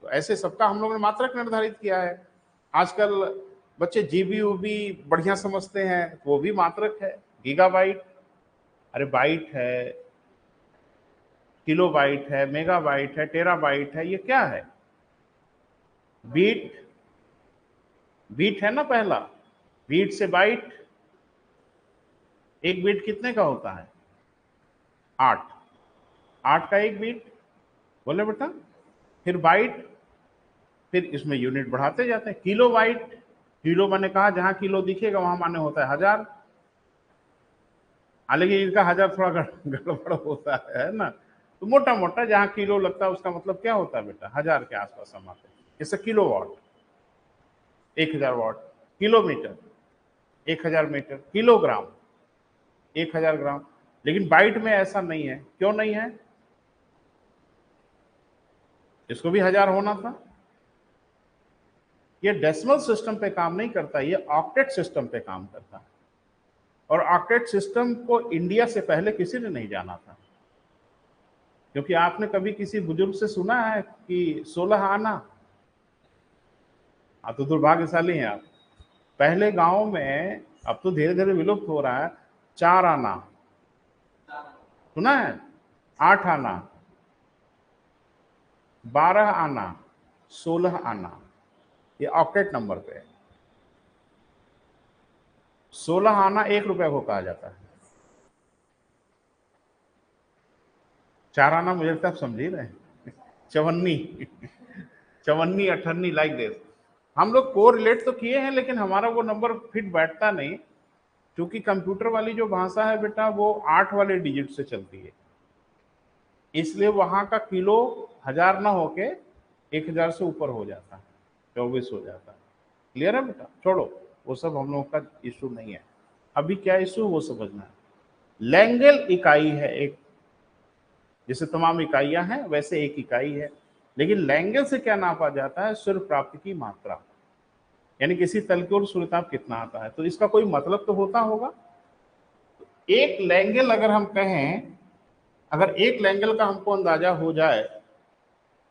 तो ऐसे सबका हम लोगों ने मात्रक निर्धारित किया है। आजकल बच्चे जीबी उबी बढ़िया समझते हैं, तो वो भी मात्रक है। गीगाबाइट, अरे बाइट है, किलोबाइट है, मेगाबाइट है, टेराबाइट है, ये क्या है? बीट, बीट है ना पहला, बीट से बाइट। एक बीट कितने का होता है? 8। 8 का एक बीट, बोले बेटा। फिर बाइट, फिर इसमें यूनिट बढ़ाते जाते हैं। किलो बाइट, किलो मैंने कहा जहां किलो दिखेगा वहां माने होता है 1000। हालांकि इनका 1000 थोड़ा गड़बड़ होता है ना, तो मोटा मोटा जहां किलो लगता है उसका मतलब क्या होता है बेटा, 1000 के आसपास हम आते हैं। जैसे किलोवाट 1000 वाट, किलोमीटर 1000 मीटर, किलोग्राम 1000 ग्राम। लेकिन बाइट में ऐसा नहीं है, क्यों नहीं है? इसको भी 1000 होना था। ये डेसिमल सिस्टम पे काम नहीं करता, ये ऑक्टेट सिस्टम पे काम करता है। और ऑक्टेट सिस्टम को इंडिया से पहले किसी ने नहीं जाना था, क्योंकि आपने कभी किसी बुजुर्ग से सुना है कि 16 आना? आप तो दुर्भाग्यशाली हैं आप। पहले गांव में, अब तो धीरे धीरे विलुप्त हो रहा है, 4 आना सुना है, 8 आना, 12 आना, 16 आना, ये ऑक्टेट नंबर पे है। 16 आना 1 रुपए को कहा जाता है। 4 आना मुझे लगता है आप समझ ही रहे हैं, चवन्नी चवन्नी अठन्नी लाइक दिस। हम लोग को रिलेट तो किए हैं, लेकिन हमारा वो नंबर फिट बैठता नहीं, क्योंकि कंप्यूटर वाली जो भाषा है बेटा वो 8 वाले डिजिट से चलती है, इसलिए वहां का किलो 1000 ना होके 1000 से ऊपर हो जाता है, 24 हो जाता है। क्लियर है बेटा? छोड़ो, वो सब हम लोगों का इशू नहीं है। अभी क्या इशू वो समझना है। लैंगल इकाई है एक, जैसे तमाम इकाइयां हैं वैसे एक इकाई है, लेकिन लैंगल से क्या नापा जाता है? सूर्य प्राप्ति की मात्रा, यानी किसी तल की ओर सूर्यताप कितना आता है। तो इसका कोई मतलब तो होता होगा। एक लैंगल अगर हम कहें, अगर एक लैंगल का हमको अंदाजा हो जाए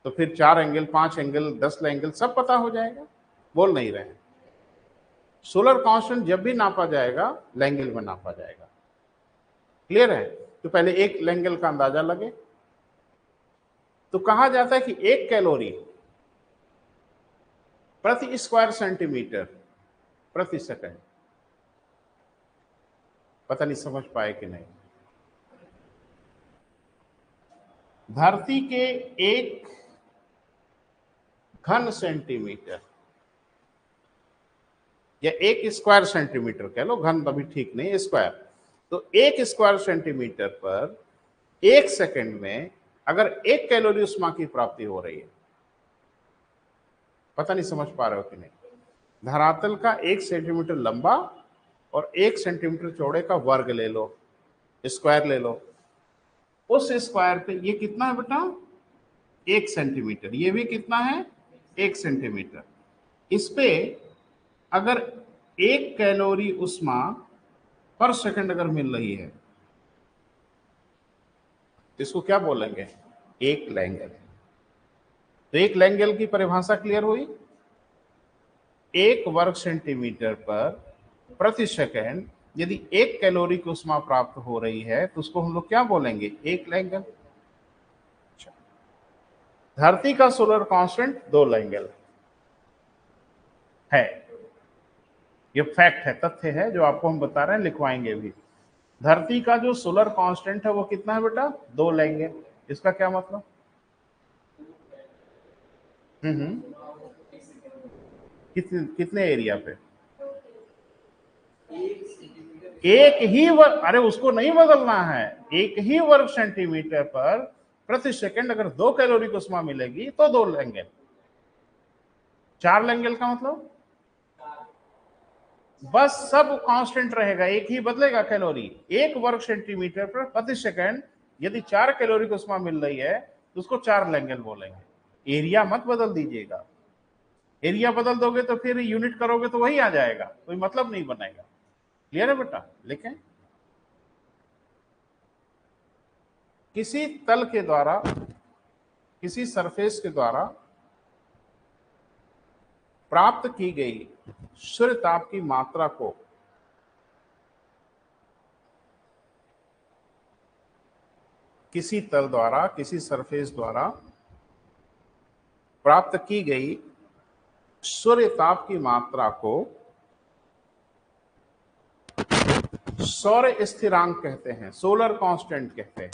तो फिर 4 एंगल, 5 एंगल, 10 एंगल सब पता हो जाएगा। बोल नहीं रहे हैं। सोलर कांस्टेंट जब भी नापा जाएगा लैंगल में नापा जाएगा। क्लियर है? तो पहले एक लैंगल का अंदाजा लगे। तो कहा जाता है कि 1 कैलोरी प्रति स्क्वायर सेंटीमीटर प्रति सेकंड। पता नहीं समझ पाए कि नहीं। धरती के 1 घन सेंटीमीटर या 1 स्क्वायर सेंटीमीटर कह लो, घन अभी ठीक नहीं, स्क्वायर, तो 1 स्क्वायर सेंटीमीटर पर 1 सेकंड में अगर 1 कैलोरी उष्मा की प्राप्ति हो रही है। पता नहीं समझ पा रहे हो कि नहीं। धरातल का 1 सेंटीमीटर लंबा और 1 सेंटीमीटर चौड़े का वर्ग ले लो, स्क्वायर ले लो। उस स्क्वायर पे ये कितना है बेटा? 1 सेंटीमीटर। ये भी कितना है? 1 सेंटीमीटर। इस पे अगर 1 कैलोरी उष्मा पर सेकंड अगर मिल रही है तो इसको क्या बोलेंगे? 1 लैंगल। तो 1 लैंगल की परिभाषा क्लियर हुई। 1 वर्ग सेंटीमीटर पर प्रति सेकंड यदि 1 कैलोरी की उष्मा प्राप्त हो रही है तो उसको हम लोग क्या बोलेंगे? 1 लैंगल। धरती का सोलर कांस्टेंट 2 लैंगल है। ये फैक्ट है, तथ्य है जो आपको हम बता रहे हैं, लिखवाएंगे भी। धरती का जो सोलर कांस्टेंट है वो कितना है बेटा? 2 लैंगल। इसका क्या मतलब? कितने कितने एरिया पे? एक ही वर्ग, अरे उसको नहीं बदलना है। 1 ही वर्ग सेंटीमीटर पर प्रति सेकंड अगर 2 कैलोरी की उष्मा मिलेगी तो 2 लैंगल। 4 लैंगल का मतलब बस सब कांस्टेंट रहेगा, एक ही बदलेगा कैलोरी। 1 वर्ग सेंटीमीटर पर प्रति सेकंड यदि 4 कैलोरी की उष्मा मिल रही है तो उसको 4 लैंगल बोलेंगे। एरिया मत बदल दीजिएगा। एरिया बदल दोगे तो फिर यूनिट करोगे तो वही आ जाएगा, कोई मतलब नहीं बनेगा। क्लियर है बेटा? लिखें। किसी तल के द्वारा, किसी सरफेस के द्वारा प्राप्त की गई सूर्य ताप की मात्रा को किसी तल द्वारा, किसी सरफेस द्वारा प्राप्त की गई सूर्य ताप की मात्रा को सौर स्थिरांक कहते हैं, सोलर कांस्टेंट कहते हैं।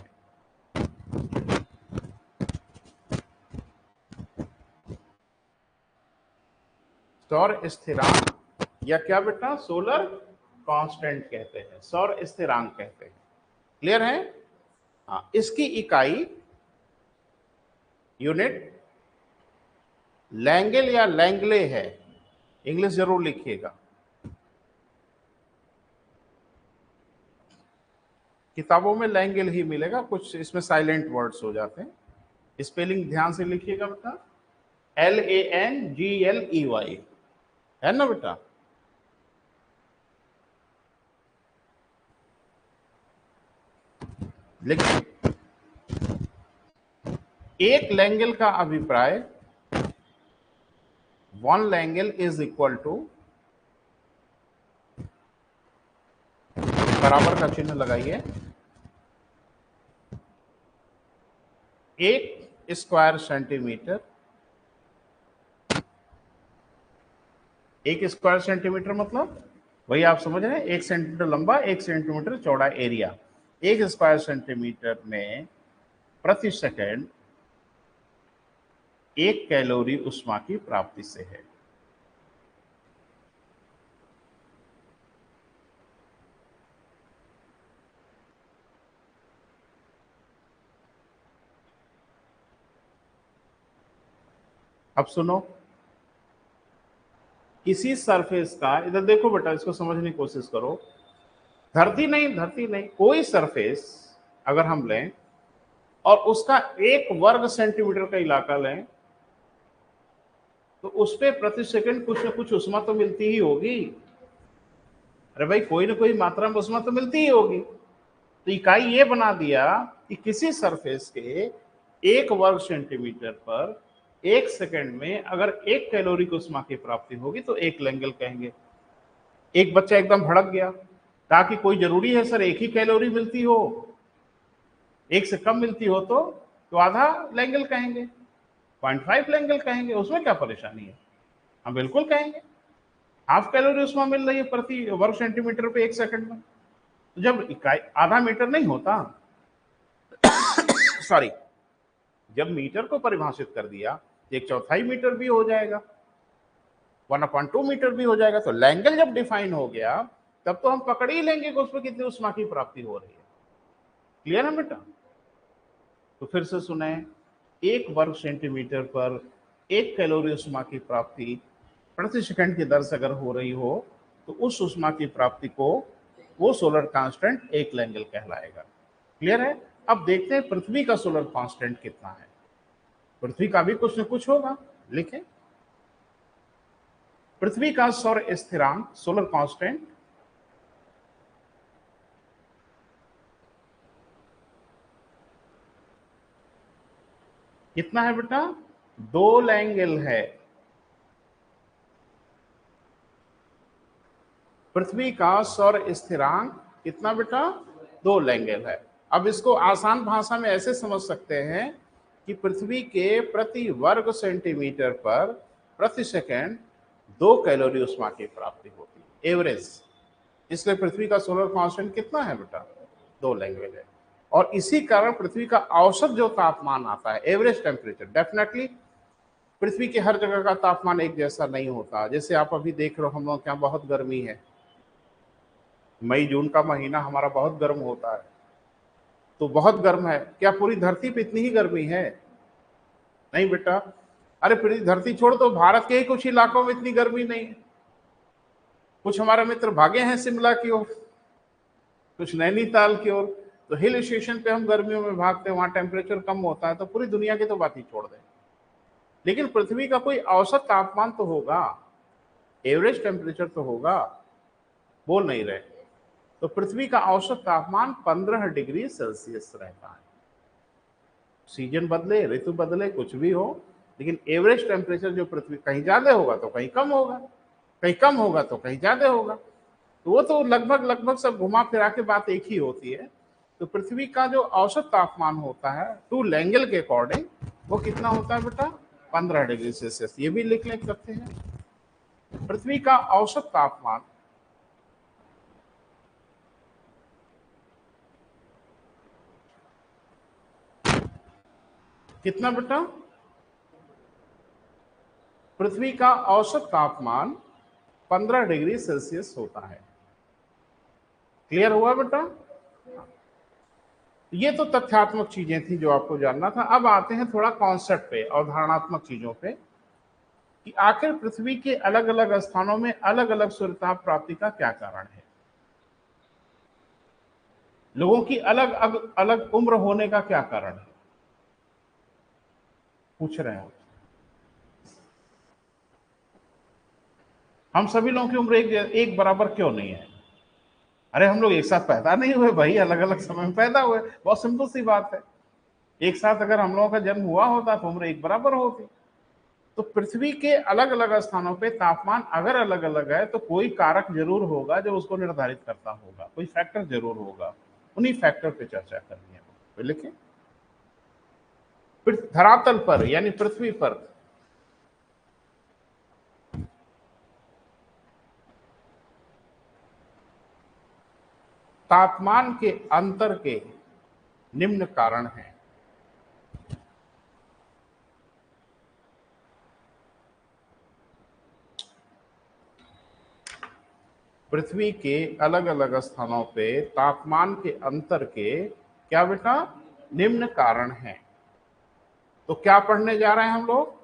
सौर स्थिरांक या क्या बेटा? सोलर कांस्टेंट कहते हैं, सौर स्थिरांक कहते हैं। क्लियर है? हाँ, इसकी इकाई यूनिट लैंगल या लैंगले है, इंग्लिश जरूर लिखिएगा। किताबों में लैंगल ही मिलेगा, कुछ इसमें साइलेंट वर्ड्स हो जाते हैं। स्पेलिंग ध्यान से लिखिएगा बेटा, LANGLEY, है ना बेटा। लिखिए, एक लैंगल का अभिप्राय, वन लैंगल इज इक्वल टू, बराबर का चिन्ह लगाइए, एक स्क्वायर सेंटीमीटर, एक स्क्वायर सेंटीमीटर मतलब वही आप समझ रहे हैं, 1 सेंटीमीटर लंबा 1 सेंटीमीटर चौड़ा एरिया। एक स्क्वायर सेंटीमीटर में प्रति सेकंड 1 कैलोरी ऊष्मा की प्राप्ति से है। अब सुनो, किसी सरफेस का, इधर देखो बेटा, इसको समझने की कोशिश करो। धरती नहीं, कोई सरफेस अगर हम लें और उसका 1 वर्ग सेंटीमीटर का इलाका लें, तो उस पर प्रति सेकंड कुछ ना कुछ ऊष्मा तो मिलती ही होगी। अरे भाई, कोई ना कोई मात्रा में ऊष्मा तो मिलती ही होगी। तो इकाई ये बना दिया कि किसी सरफेस के 1 वर्ग सेंटीमीटर पर 1 सेकंड में अगर 1 कैलोरी की ऊष्मा की प्राप्ति होगी तो एक लैंगल कहेंगे। एक बच्चा एकदम भड़क गया, कहा कि कोई जरूरी है सर एक ही कैलोरी मिलती हो, एक से कम मिलती हो तो आधा लैंगल कहेंगे, 0.5 लैंगल कहेंगे, उसमें क्या परेशानी है? हम बिल्कुल कहेंगे। हाफ कैलोरी ऊष्मा मिल रही है प्रति वर्ग सेंटीमीटर पे 1 सेकंड में। तो जब इकाई आधा मीटर नहीं होता, सॉरी, जब मीटर को परिभाषित कर दिया, 1/4 मीटर भी हो जाएगा, 1/2 मीटर भी हो जाएगा। तो लैंगल जब डिफाइन हो गया, तब तो हम पकड़ ही लेंगे कि उसमें कितनी ऊष्मा की प्राप्ति हो रही है। क्लियर है बेटा? तो फिर से सुने, 1 वर्ग सेंटीमीटर पर 1 कैलोरी ऊष्मा की प्राप्ति प्रति सेकंड की दर से अगर हो रही हो, तो उस ऊष्मा की प्राप्ति को वो सोलर कांस्टेंट एक लैंगल कहलाएगा। क्लियर है? अब देखते हैं पृथ्वी का सोलर कांस्टेंट कितना है। पृथ्वी का भी कुछ न कुछ होगा, लिखें। पृथ्वी का सौर स्थिरांक, सोलर कांस्टेंट, कितना है बेटा? 2 लैंगल है। पृथ्वी का सौर स्थिरांक कितना बेटा? 2 लैंगल है। अब इसको आसान भाषा में ऐसे समझ सकते हैं कि पृथ्वी के प्रति वर्ग सेंटीमीटर पर प्रति सेकंड 2 कैलोरी ऊष्मा की प्राप्ति होती है, एवरेज। इसलिए पृथ्वी का सोलर कांस्टेंट कितना है बेटा? 2 लैंगल है। और इसी कारण पृथ्वी का औसत जो तापमान आता है, एवरेज टेम्परेचर, डेफिनेटली पृथ्वी की हर जगह का तापमान एक जैसा नहीं होता। जैसे आप अभी देख रहे हो, हम लोग के यहाँ बहुत गर्मी है, मई जून का महीना हमारा बहुत गर्म होता है, तो बहुत गर्म है। क्या पूरी धरती पे इतनी ही गर्मी है? नहीं बेटा। अरे पूरी धरती छोड़ दो, भारत के ही कुछ इलाकों में इतनी गर्मी नहीं है। कुछ हमारे मित्र भागे हैं शिमला की ओर, कुछ नैनीताल की ओर, तो हिल स्टेशन पे हम गर्मियों में भागते हैं, वहां टेम्परेचर कम होता है। तो पूरी दुनिया की तो बात ही छोड़ दें, लेकिन पृथ्वी का कोई औसत तापमान तो होगा, एवरेज टेम्परेचर तो होगा, बोल नहीं रहे। तो पृथ्वी का औसत तापमान 15 डिग्री सेल्सियस रहता है। सीजन बदले, ऋतु बदले, कुछ भी हो, लेकिन एवरेज टेम्परेचर जो पृथ्वी, कहीं ज्यादा होगा तो कहीं कम होगा, कहीं कम होगा तो कहीं ज्यादा होगा। तो वो तो लगभग लगभग सब घुमा फिरा के बात एक ही होती है। तो पृथ्वी का जो औसत तापमान होता है 2 लैंगल के अकॉर्डिंग, वो कितना होता है बेटा? 15 डिग्री सेल्सियस। ये भी लिख ले सकते हैं, पृथ्वी का औसत तापमान कितना बेटा? पृथ्वी का औसत तापमान 15 डिग्री सेल्सियस होता है। क्लियर हुआ बेटा? ये तो तथ्यात्मक चीजें थी जो आपको जानना था। अब आते हैं थोड़ा कॉन्सेप्ट पे और धारणात्मक चीजों पे कि आखिर पृथ्वी के अलग अलग स्थानों में अलग अलग सूर्यताप प्राप्ति का क्या कारण है। लोगों की अलग अलग अलग उम्र होने का क्या कारण है, पूछ रहे हैं। हम सभी लोगों की उम्र एक बराबर क्यों नहीं है? अरे हम लोग एक साथ पैदा नहीं हुए भाई, अलग अलग समय में पैदा हुए, बहुत सिंपल सी बात है। एक साथ अगर हम लोगों का जन्म हुआ होता तो उम्र एक बराबर होती। तो पृथ्वी के अलग अलग स्थानों पे तापमान अगर अलग अलग है तो कोई कारक जरूर होगा जो उसको निर्धारित करता होगा, कोई फैक्टर जरूर होगा। उन्हीं फैक्टर पे चर्चा करनी है। तो लिखें, धरातल पर यानी पृथ्वी पर तापमान के अंतर के निम्न कारण हैं। पृथ्वी के अलग अलग स्थानों पे तापमान के अंतर के क्या बेटा, निम्न कारण हैं। तो क्या पढ़ने जा रहे हैं हम लोग?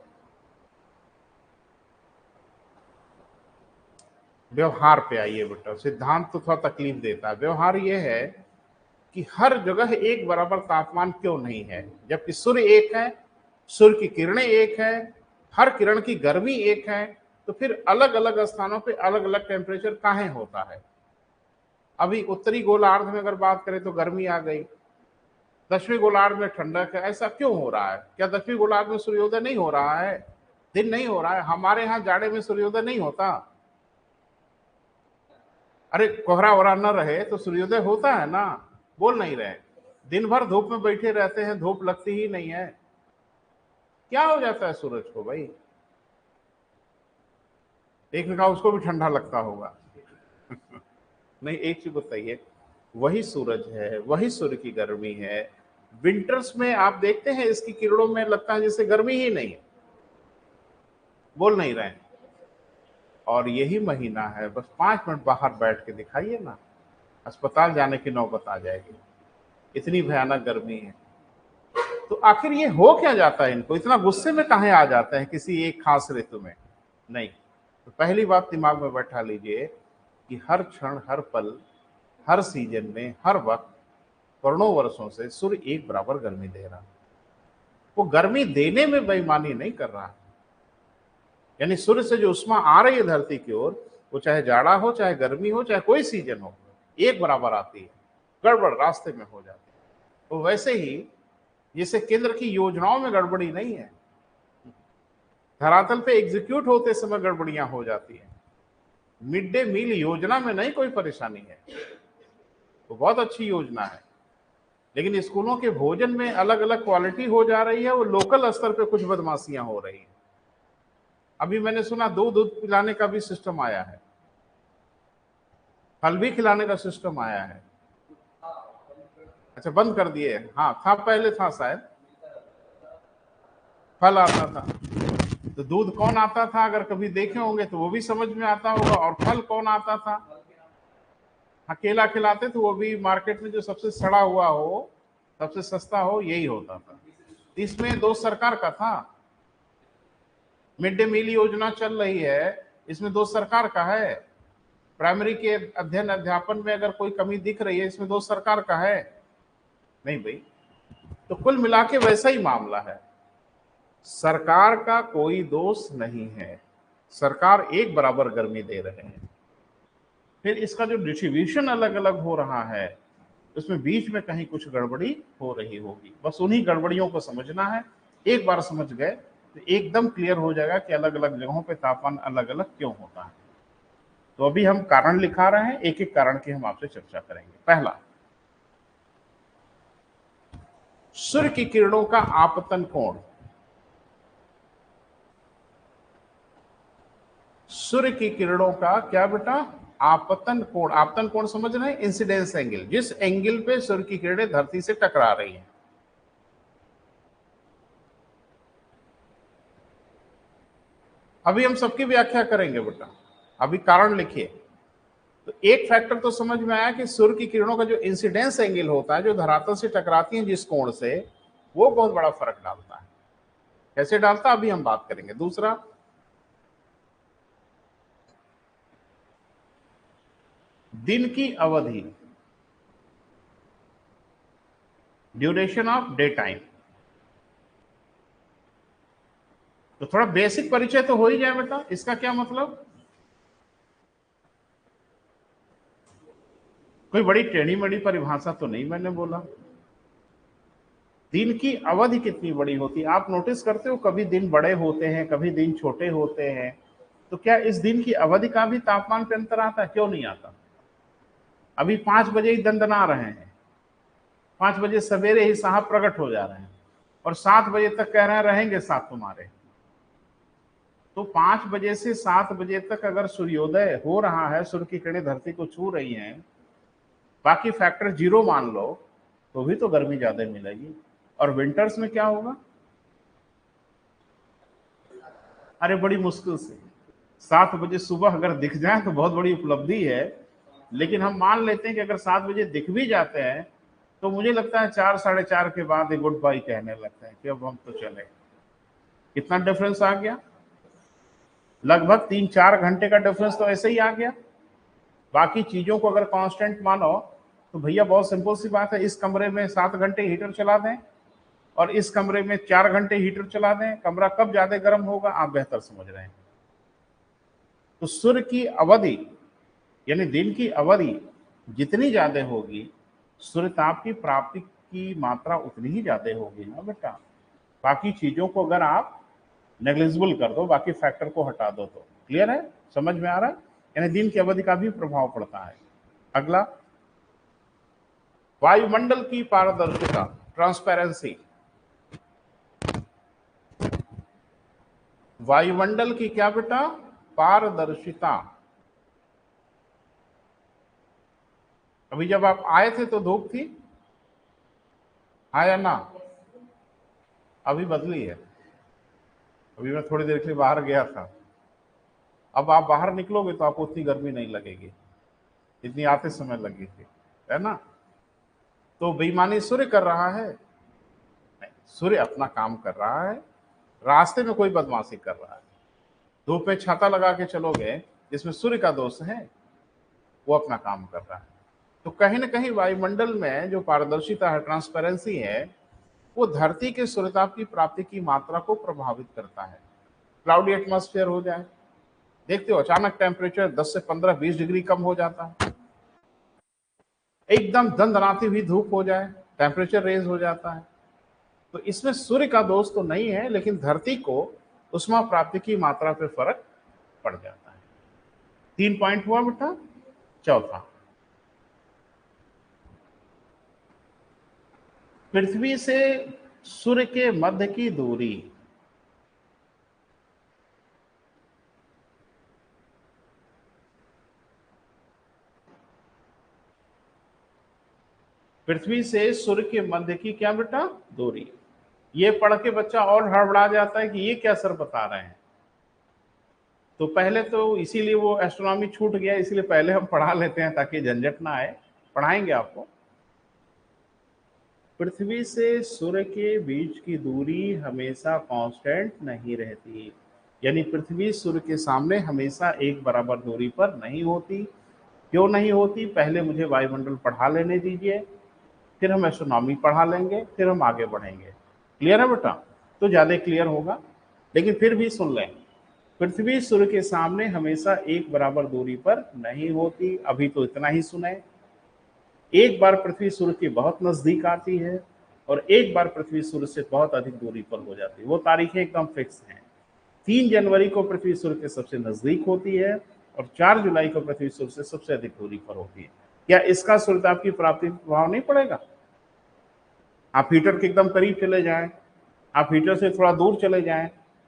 व्यवहार पे आइए बेटा। सिद्धांत तो थोड़ा तकलीफ देता है। व्यवहार ये है कि हर जगह एक बराबर तापमान क्यों नहीं है, जबकि सूर्य एक है, सूर्य की किरणें एक है, हर किरण की गर्मी एक है, तो फिर अलग अलग स्थानों पे अलग अलग टेम्परेचर काहे होता है? अभी उत्तरी गोलार्ध में अगर बात करें तो गर्मी आ गई, दक्षिणी गोलार्ध में ठंडक है। ऐसा क्यों हो रहा है? क्या दक्षिणी गोलार्ध में सूर्योदय नहीं हो रहा है, दिन नहीं हो रहा है? हमारे यहाँ जाड़े में सूर्योदय नहीं होता? अरे कोहरा वोहरा न रहे तो सूर्योदय होता है ना, बोल नहीं रहे? दिन भर धूप में बैठे रहते हैं, धूप लगती ही नहीं है, क्या हो जाता है सूरज को भाई? एक ने कहा उसको भी ठंडा लगता होगा। नहीं, एक चीज बताइए, वही सूरज है, वही सूर्य की गर्मी है, विंटर्स में आप देखते हैं इसकी किरणों में लगता है जैसे गर्मी ही नहीं है, बोल नहीं रहे हैं? और यही महीना है, बस 5 मिनट बाहर बैठ के दिखाइए ना, अस्पताल जाने की नौबत आ जाएगी, इतनी भयानक गर्मी है। तो आखिर ये हो क्या जाता है, इनको इतना गुस्से में कहाँ आ जाते हैं किसी एक खास ऋतु में? नहीं। तो पहली बात दिमाग में बैठा लीजिए कि हर क्षण, हर पल, हर सीजन में, हर वक्त करोड़ों वर्षों से सूर्य एक बराबर गर्मी दे रहा है। वो गर्मी देने में बेईमानी नहीं कर रहा है। यानी सूर्य से जो उष्मा आ रही है धरती की ओर, वो चाहे जाड़ा हो, चाहे गर्मी हो, चाहे कोई सीजन हो, एक बराबर आती है, गड़बड़ रास्ते में हो जाती है। तो वैसे ही जैसे केंद्र की योजनाओं में गड़बड़ी नहीं है, धरातल पे एग्जीक्यूट होते समय गड़बड़ियां हो जाती है। मिड डे मील योजना में नहीं कोई परेशानी है, वो बहुत अच्छी योजना है, लेकिन स्कूलों के भोजन में अलग अलग क्वालिटी हो जा रही है, वो लोकल स्तर पे कुछ बदमाशियां हो रही हैं। अभी मैंने सुना दूध दूध पिलाने का भी सिस्टम आया है, फल भी खिलाने का सिस्टम आया है। अच्छा, बंद कर दिए? हाँ था, पहले था शायद, फल आता था। तो दूध कौन आता था, अगर कभी देखे होंगे तो वो भी समझ में आता होगा। और फल कौन आता था? अकेला खिलाते तो वो भी मार्केट में जो सबसे सड़ा हुआ हो, सबसे सस्ता हो, यही होता था। इसमें दोष सरकार का था। मिड डे मील योजना चल रही है, इसमें दोष सरकार का है। प्राइमरी के अध्ययन अध्यापन में अगर कोई कमी दिख रही है, इसमें दोष सरकार का है? नहीं भाई। तो कुल मिला के वैसा ही मामला है, सरकार का कोई दोष नहीं है, सरकार एक बराबर गर्मी दे रहे हैं। फिर इसका जो डिस्ट्रीब्यूशन अलग अलग हो रहा है, उसमें बीच में कहीं कुछ गड़बड़ी हो रही होगी। बस उन्हीं गड़बड़ियों को समझना है। एक बार समझ गए तो एकदम क्लियर हो जाएगा कि अलग अलग जगहों पे तापमान अलग अलग क्यों होता है। तो अभी हम कारण लिखा रहे हैं, एक एक कारण की हम आपसे चर्चा करेंगे। पहला, सूर्य की किरणों का आपतन कोण। सूर्य की किरणों का क्या बेटा? आपतन कोण। आपतन कोण समझ रहे हैं? इंसिडेंस एंगल, जिस एंगल पे सूर्य की किरणें धरती से टकरा रही हैं। अभी हम सबकी व्याख्या करेंगे बेटा, अभी कारण लिखिए। तो एक फैक्टर तो समझ में आया कि सूर्य की किरणों का जो इंसिडेंस एंगल होता है, जो धरातल से टकराती हैं जिस कोण से, वो बहुत बड़ा फर्क डालता है। कैसे डालता है अभी हम बात करेंगे। दूसरा, दिन की अवधि, ड्यूरेशन ऑफ डे टाइम। तो थोड़ा बेसिक परिचय तो हो ही जाए बेटा। इसका क्या मतलब, कोई बड़ी टेढ़ी मेढ़ी परिभाषा तो नहीं मैंने बोला। दिन की अवधि कितनी बड़ी होती है, आप नोटिस करते हो कभी दिन बड़े होते हैं, कभी दिन छोटे होते हैं। तो क्या इस दिन की अवधि का भी तापमान पे अंतर आता है? क्यों नहीं आता? अभी 5 बजे ही दंदना रहे हैं, 5 बजे सवेरे ही साहब प्रकट हो जा रहे हैं, और 7 बजे तक कह रहे हैं रहेंगे साथ तुम्हारे। तो 5 बजे से 7 बजे तक अगर सूर्योदय हो रहा है, सूर्य की किरणें धरती को छू रही हैं, बाकी फैक्टर 0 मान लो, तो भी तो गर्मी ज्यादा मिलेगी। और विंटर्स में क्या होगा? अरे बड़ी मुश्किल से 7 बजे सुबह अगर दिख जाए तो बहुत बड़ी उपलब्धि है, लेकिन हम मान लेते हैं कि अगर 7 बजे दिख भी जाते हैं तो मुझे लगता है 4 साढ़े 4 के बाद ये गुड बाय कहने लगते हैं कि अब हम तो चले। कितना डिफरेंस आ गया? लगभग 3-4 घंटे का डिफरेंस तो ऐसे ही आ गया। बाकी चीजों को अगर कांस्टेंट मानो तो भैया बहुत सिंपल सी बात है, इस कमरे में 7 घंटे हीटर चला दें और इस कमरे में 4 घंटे हीटर चला दें, कमरा कब ज्यादा गर्म होगा आप बेहतर समझ रहे हैं। तो सूर्य की अवधि यानी दिन की अवधि जितनी ज्यादा होगी, सूर्य ताप की प्राप्ति की मात्रा उतनी ही ज्यादा होगी ना बेटा। बाकी चीजों को अगर आप नेग्लिजिबल कर दो, बाकी फैक्टर को हटा दो तो क्लियर है, समझ में आ रहा है। यानी दिन की अवधि का भी प्रभाव पड़ता है। अगला, वायुमंडल की पारदर्शिता, ट्रांसपेरेंसी। वायुमंडल की क्या बेटा? पारदर्शिता। अभी जब आप आए थे तो धूप थी, आया ना? अभी बदली है। अभी मैं थोड़ी देर के लिए बाहर गया था। अब आप बाहर निकलोगे तो आपको उतनी गर्मी नहीं लगेगी जितनी आते समय लगी थी, है ना? तो बेईमानी सूर्य कर रहा है? नहीं, सूर्य अपना काम कर रहा है, रास्ते में कोई बदमाशी कर रहा है। धूप में छाता लगा के चलोगे, जिसमें सूर्य का दोष है, वो अपना काम कर रहा है। तो कहीं ना कहीं वायुमंडल में जो पारदर्शिता है, ट्रांसपेरेंसी है, वो धरती के सूर्यताप की प्राप्ति की मात्रा को प्रभावित करता है। क्लाउडी एटमॉस्फेयर हो जाए, देखते हो अचानक टेम्परेचर 10 से 15 20 डिग्री कम हो जाता है, एकदम दंदनाती हुई धूप हो जाए, टेम्परेचर रेज हो जाता है। तो इसमें सूर्य का दोष तो नहीं है, लेकिन धरती को उष्मा प्राप्ति की मात्रा पे फर्क पड़ जाता है। 3 पॉइंट हुआ बेटा। चौथा, पृथ्वी से सूर्य के मध्य की दूरी। पृथ्वी से सूर्य के मध्य की क्या बेटा? दूरी। ये पढ़ के बच्चा और हड़बड़ा जाता है कि ये क्या सर बता रहे हैं। तो पहले तो इसीलिए वो एस्ट्रोनॉमी छूट गया, इसीलिए पहले हम पढ़ा लेते हैं ताकि झंझट ना आए। पढ़ाएंगे आपको। पृथ्वी से सूर्य के बीच की दूरी हमेशा कांस्टेंट नहीं रहती, यानी पृथ्वी सूर्य के सामने हमेशा एक बराबर दूरी पर नहीं होती। क्यों नहीं होती? पहले मुझे वायुमंडल पढ़ा लेने दीजिए, फिर हम एस्ट्रोनॉमी पढ़ा लेंगे, फिर हम आगे बढ़ेंगे। क्लियर है बेटा? तो ज़्यादा क्लियर होगा, लेकिन फिर भी सुन लें। पृथ्वी सूर्य के सामने हमेशा एक बराबर दूरी पर नहीं होती। अभी तो इतना ही सुने। एक बार पृथ्वी सूर्य के बहुत नजदीक आती है और एक बार पृथ्वी सूर्य से बहुत अधिक दूरी पर हो जाती है। वो तारीखें एकदम फिक्स हैं। 3 जनवरी को पृथ्वी सूर्य के सबसे नजदीक होती है और 4 जुलाई को पृथ्वी सूर्य से सबसे अधिक दूरी पर होती है। क्या इसका सूर्यताप की प्राप्ति पर प्रभाव नहीं पड़ेगा? आप हीटर के एकदम करीब चले जाएं, आप हीटर से थोड़ा दूर चले जाएं,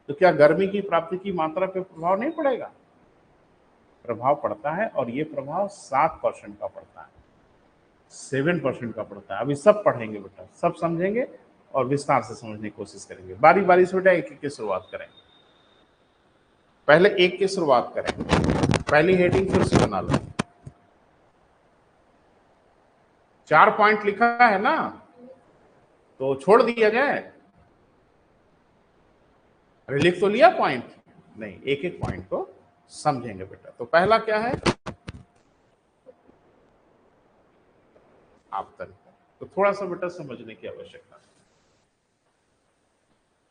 तो क्या गर्मी की प्राप्ति की मात्रा पर प्रभाव नहीं पड़ेगा? प्रभाव पड़ता है, और ये प्रभाव 7% का पड़ता है, 7% का पड़ता है। अभी सब पढ़ेंगे बेटा, सब समझेंगे और विस्तार से समझने की कोशिश करेंगे। बारी बारी से बेटा एक एक की शुरुआत करें। पहले एक की शुरुआत करें। पहली हेडिंग फिर से बना लो। 4 पॉइंट लिखा है ना, तो छोड़ दिया जाए? अरे लिख तो लिया पॉइंट, नहीं एक एक पॉइंट को समझेंगे बेटा। तो पहला क्या है, आपतन। तो थोड़ा सा बेटा समझने की आवश्यकता है,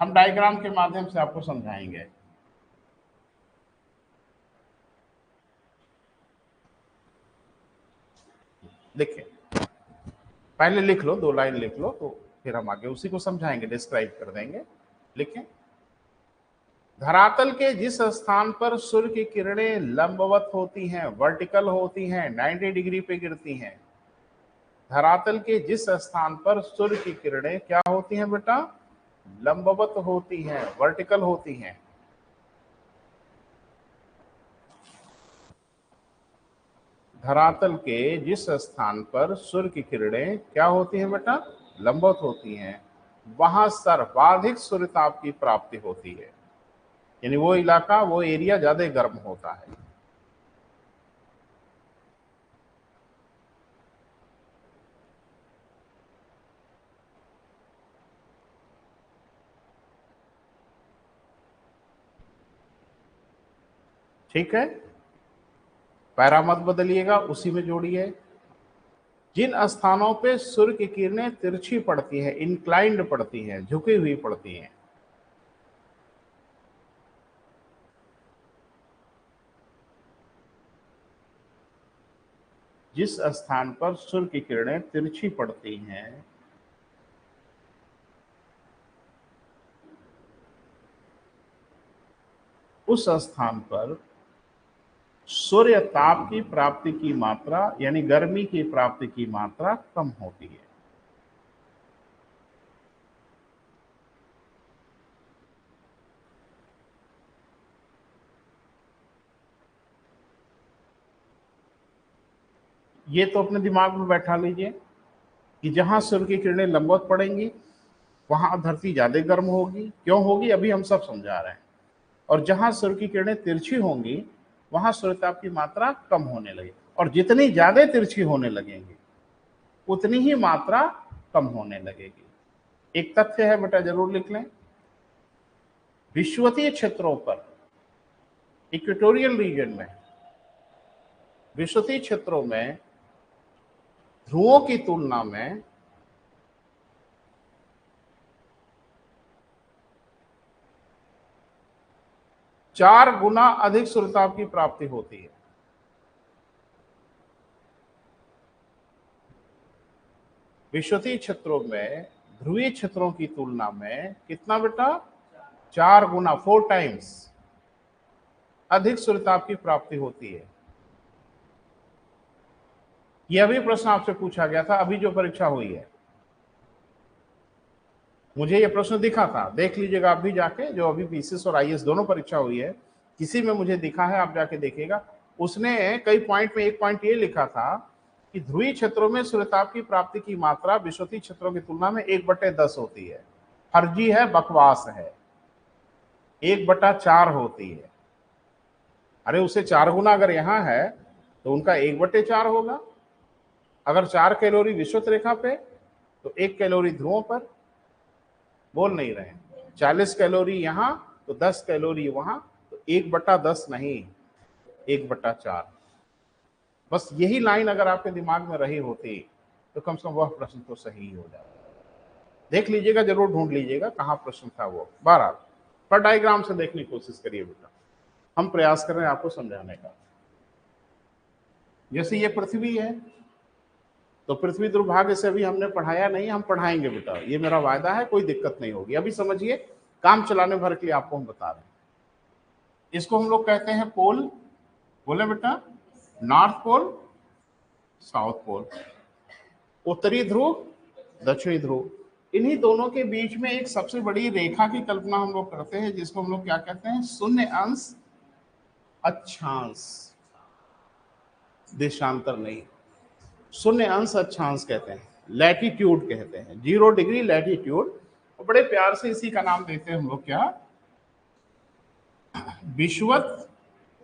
हम डायग्राम के माध्यम से आपको समझाएंगे। देखिए, पहले लिख लो, 2 लाइन लिख लो, तो फिर हम आगे उसी को समझाएंगे, डिस्क्राइब कर देंगे। लिखें, धरातल के जिस स्थान पर सूर्य की किरणें लंबवत होती हैं, वर्टिकल होती हैं, 90 डिग्री पे गिरती हैं। धरातल के जिस स्थान पर सूर्य की किरणें क्या होती हैं बेटा, लंबवत होती हैं, वर्टिकल होती हैं। धरातल के जिस स्थान पर सूर्य की किरणें क्या होती हैं बेटा, लंबवत होती हैं, वहां सर्वाधिक सूर्यताप की प्राप्ति होती है। यानी वो इलाका, वो एरिया ज्यादा गर्म होता है। ठीक है, पैरा मत बदलिएगा, उसी में जोड़िए। जिन स्थानों पे सूर्य की किरणें तिरछी पड़ती है, इंक्लाइंड पड़ती हैं, झुकी हुई पड़ती हैं, जिस स्थान पर सूर्य की किरणें तिरछी पड़ती हैं, उस स्थान पर सूर्य ताप की प्राप्ति की मात्रा, यानी गर्मी की प्राप्ति की मात्रा कम होती है। ये तो अपने दिमाग में बैठा लीजिए कि जहां सूर्य की किरणें लंबवत पड़ेंगी वहां धरती ज्यादा गर्म होगी। क्यों होगी, अभी हम सब समझा रहे हैं। और जहां सूर्य की किरणें तिरछी होंगी वहां सूर्यताप की मात्रा कम होने लगेगी, और जितनी ज्यादा तिरछी होने लगेंगी उतनी ही मात्रा कम होने लगेगी। एक तथ्य है बेटा, जरूर लिख लें, विषुवतीय क्षेत्रों पर, इक्वेटोरियल रीजन में, विषुवतीय क्षेत्रों में ध्रुवों की तुलना में 4 गुना अधिक सूर्यताप की प्राप्ति होती है। विषुवतीय क्षेत्रों में ध्रुवीय क्षेत्रों की तुलना में कितना बेटा, 4 गुना, 4 टाइम्स अधिक सूर्यताप की प्राप्ति होती है। यह भी प्रश्न आपसे पूछा गया था अभी जो परीक्षा हुई है, मुझे यह प्रश्न दिखा था, देख लीजिएगा आप भी जाके, जो अभी पीसीएस और आईएएस दोनों परीक्षा हुई है, किसी में मुझे दिखा है, आप जाके देखिएगा। उसने कई पॉइंट में एक पॉइंट ये लिखा था कि ध्रुवीय क्षेत्रों में सूर्यताप की प्राप्ति की मात्रा विषुवतीय क्षेत्रों की तुलना में 1/10 होती है। फर्जी है, बकवास है, 1/4 होती है। अरे उसे 4 गुना अगर यहाँ है तो उनका 1/4 होगा। अगर 4 कैलोरी विषुवत रेखा पे तो 1 कैलोरी ध्रुवों पर। बोल नहीं रहे, 40 कैलोरी यहाँ तो 10 कैलोरी वहां, तो 1/10 नहीं, 1/4। बस यही लाइन अगर आपके दिमाग में रही होती तो कम से कम वह प्रश्न तो सही हो जाता। देख लीजिएगा, जरूर ढूंढ लीजिएगा कहाँ प्रश्न था वो। बहरहाल पर डायग्राम से देखने की कोशिश करिए बेटा, हम प्रयास कर रहे हैं आपको समझाने का। जैसे ये पृथ्वी है, तो पृथ्वी दुर्भाग्य से अभी हमने पढ़ाया नहीं, हम पढ़ाएंगे बेटा, ये मेरा वायदा है, कोई दिक्कत नहीं होगी। अभी समझिए, काम चलाने भर के लिए आपको हम बता रहे हैं। इसको हम लोग कहते हैं पोल, बोले बेटा, नॉर्थ पोल, साउथ पोल, उत्तरी ध्रुव, दक्षिणी ध्रुव। इन्हीं दोनों के बीच में एक सबसे बड़ी रेखा की कल्पना हम लोग करते हैं, जिसको हम लोग क्या कहते हैं, शून्य अंश अक्षांश, देशांतर नहीं, शून्य अंश अक्षांश कहते हैं, लैटिट्यूड कहते हैं, 0 डिग्री लैटिट्यूड। और बड़े प्यार से इसी का नाम देते हैं हम लोग क्या, विषुवत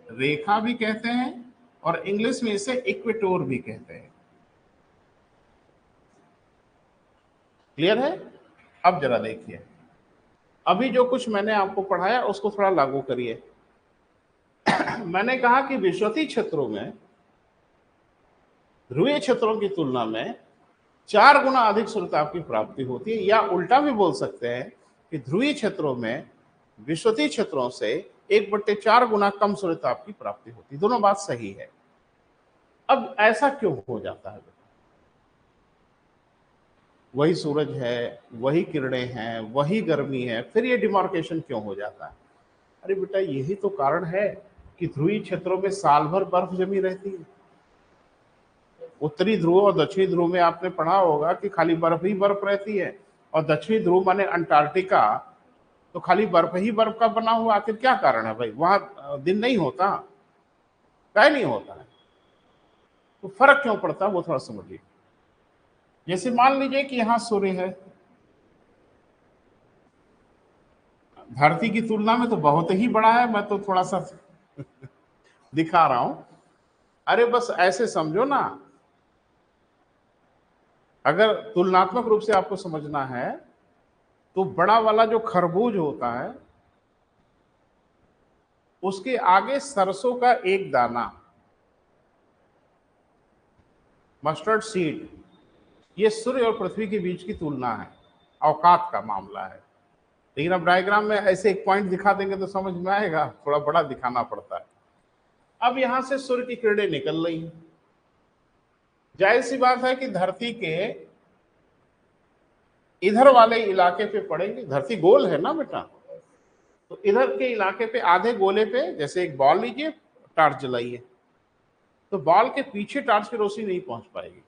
रेखा भी कहते हैं, और इंग्लिश में इसे इक्वेटोर भी कहते हैं। क्लियर है? अब जरा देखिए, अभी जो कुछ मैंने आपको पढ़ाया उसको थोड़ा लागू करिए। मैंने कहा कि विषुवतीय क्षेत्रों में ध्रुवीय क्षेत्रों की तुलना में 4 गुना अधिक सूर्यताप की प्राप्ति होती है, या उल्टा भी बोल सकते हैं कि ध्रुवीय क्षेत्रों में विषुवतीय क्षेत्रों से 1/4 गुना कम सूर्यताप की प्राप्ति होती है। दोनों बात सही है। अब ऐसा क्यों हो जाता है? वही सूरज है, वही किरणें हैं, वही गर्मी है, फिर ये डिमार्केशन क्यों हो जाता है? अरे बेटा, यही तो कारण है कि ध्रुवीय क्षेत्रों में साल भर बर्फ जमी रहती है। उत्तरी ध्रुव और दक्षिणी ध्रुव में आपने पढ़ा होगा कि खाली बर्फ ही बर्फ रहती है, और दक्षिणी ध्रुव माने अंटार्कटिका तो खाली बर्फ ही बर्फ का बना हुआ। आखिर क्या कारण है भाई? वहां दिन नहीं होता? क्या नहीं होता है? तो फर्क क्यों पड़ता है वो थोड़ा समझिए। जैसे मान लीजिए कि यहां सूर्य है, धरती की तुलना में तो बहुत ही बड़ा है। मैं तो थोड़ा सा दिखा रहा हूं। अरे बस ऐसे समझो ना, अगर तुलनात्मक रूप से आपको समझना है तो बड़ा वाला जो खरबूज होता है उसके आगे सरसों का एक दाना, मस्टर्ड सीड, ये सूर्य और पृथ्वी के बीच की तुलना है, औकात का मामला है। लेकिन अब डायग्राम में ऐसे एक पॉइंट दिखा देंगे तो समझ में आएगा, थोड़ा बड़ा दिखाना पड़ता है। अब यहां से सूर्य की किरणें निकल रही हैं। जाहिर सी बात है कि धरती के इधर वाले इलाके पे पड़ेंगे। धरती गोल है ना बेटा, तो इधर के इलाके पे, आधे गोले पे, जैसे एक बॉल लीजिए, टार्च जलाइए, तो बॉल के पीछे टार्च की रोशनी नहीं पहुंच पाएगी।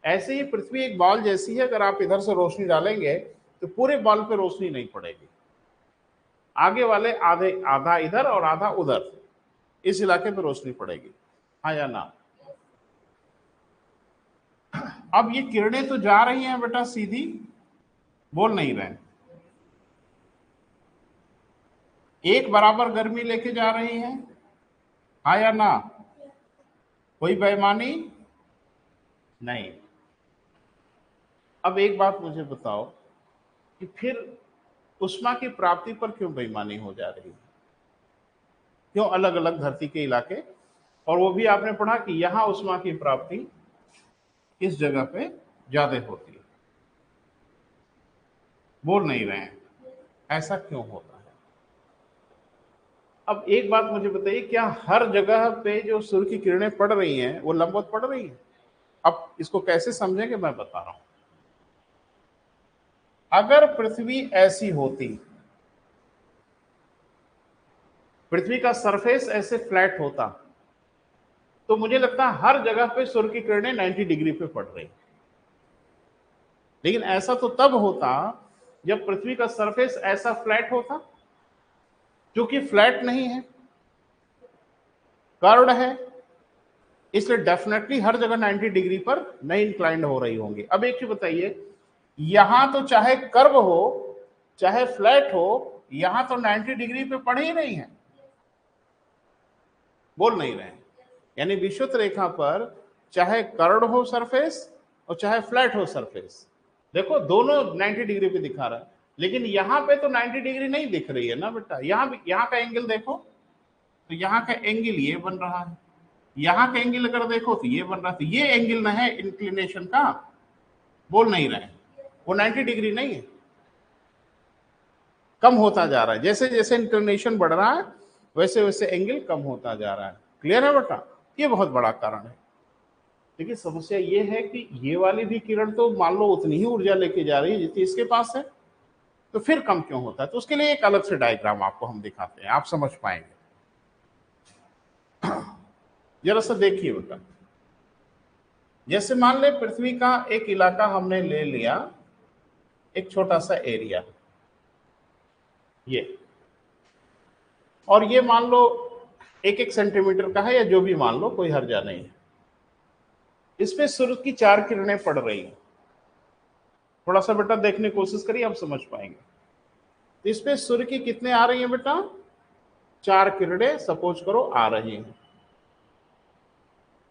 ऐसे ही पृथ्वी एक बॉल जैसी है, अगर आप इधर से रोशनी डालेंगे तो पूरे बॉल पे रोशनी नहीं पड़ेगी। आगे वाले आधे, आधा इधर और आधा उधर, इस इलाके पे रोशनी पड़ेगी। हाँ या ना? अब ये किरणें तो जा रही हैं बेटा सीधी, बोल नहीं रहे, एक बराबर गर्मी लेके जा रही हैं। हाँ या ना? कोई बेईमानी नहीं। अब एक बात मुझे बताओ कि फिर उष्मा की प्राप्ति पर क्यों बेईमानी हो जा रही है? क्यों अलग अलग धरती के इलाके, और वो भी आपने पढ़ा कि यहां उष्मा की प्राप्ति इस जगह पे ज्यादा होती है। बोल नहीं रहे हैं, ऐसा क्यों होता है? अब एक बात मुझे बताइए, क्या हर जगह पे जो सूर्य की किरणें पड़ रही हैं वो लंबवत पड़ रही हैं? अब इसको कैसे समझेंगे मैं बता रहा हूं। अगर पृथ्वी ऐसी होती, पृथ्वी का सरफेस ऐसे फ्लैट होता, तो मुझे लगता है हर जगह पे सूर्य की किरणें 90 डिग्री पे पड़ रही। लेकिन ऐसा तो तब होता जब पृथ्वी का सरफेस ऐसा फ्लैट होता। क्योंकि फ्लैट नहीं है, कर्व्ड है, इसलिए डेफिनेटली हर जगह 90 डिग्री पर नहीं इंक्लाइंड हो रही होंगी। अब एक चीज बताइए, यहां तो चाहे कर्व हो चाहे फ्लैट हो, यहां तो 90 डिग्री पे पड़ ही नहीं है। बोल नहीं रहे हैं। यानी विषुवत रेखा पर चाहे कर्व्ड हो सरफेस और चाहे फ्लैट हो सरफेस, देखो दोनों 90 डिग्री पे दिखा रहा है। लेकिन यहां पे तो 90 डिग्री नहीं दिख रही है ना बेटा। यहां का एंगल देखो, तो यहाँ का एंगल ये बन रहा है, यहाँ का एंगल अगर देखो तो ये बन रहा है। तो ये एंगल ना है इंक्लिनेशन का। बोल नहीं रहे, वो 90 डिग्री नहीं है, कम होता जा रहा है। जैसे जैसे इंक्लिनेशन बढ़ रहा है वैसे वैसे एंगल कम होता जा रहा है। क्लियर है बेटा? ये बहुत बड़ा कारण है। लेकिन समस्या ये है कि ये वाली भी किरण तो मान लो उतनी ही ऊर्जा लेके जा रही है जितनी इसके पास है, तो फिर कम क्यों होता है? तो उसके लिए एक अलग से डायग्राम आपको हम दिखाते हैं, आप समझ पाएंगे। जरा सा देखिए बेटा, जैसे मान ले पृथ्वी का एक इलाका हमने ले लिया, एक छोटा सा एरिया ये, और ये मान लो 1-1 सेंटीमीटर का है या जो भी मान लो, कोई हर्जा नहीं है। इसमें सूर्य की 4 किरणें पड़ रही हैं। थोड़ा सा बेटा देखने की कोशिश करिए, आप समझ पाएंगे। तो इसमें सूर्य की कितने आ रही हैं बेटा? 4 किरणें सपोज करो आ रही हैं,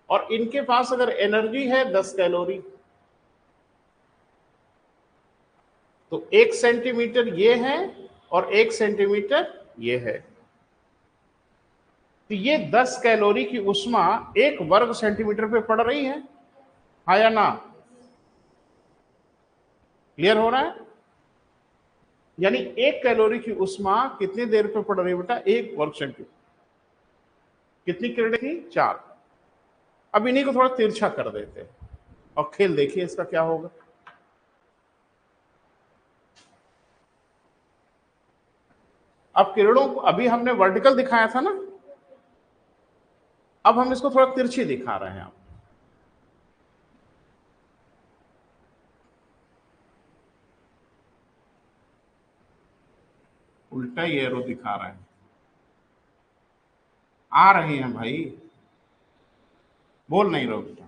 और इनके पास अगर एनर्जी है 10 कैलोरी। तो 1 सेंटीमीटर ये है और 1 सेंटीमीटर ये है। तो ये 10 कैलोरी की उष्मा 1 वर्ग सेंटीमीटर पे पड़ रही है, हाँ या ना? क्लियर हो रहा है? यानी 1 कैलोरी की उष्मा कितनी देर पे पड़ रही है बेटा? 1 वर्ग सेंटीमीटर। कितनी किरणें थी? 4। अब इन्हीं को थोड़ा तिरछा कर देते हैं और खेल देखिए इसका क्या होगा। अब किरणों को अभी हमने वर्टिकल दिखाया था ना, अब हम इसको थोड़ा तिरछी दिखा रहे हैं। उल्टा ही एरो दिखा रहे हैं। आ रहे हैं भाई, बोल नहीं रहे बेटा।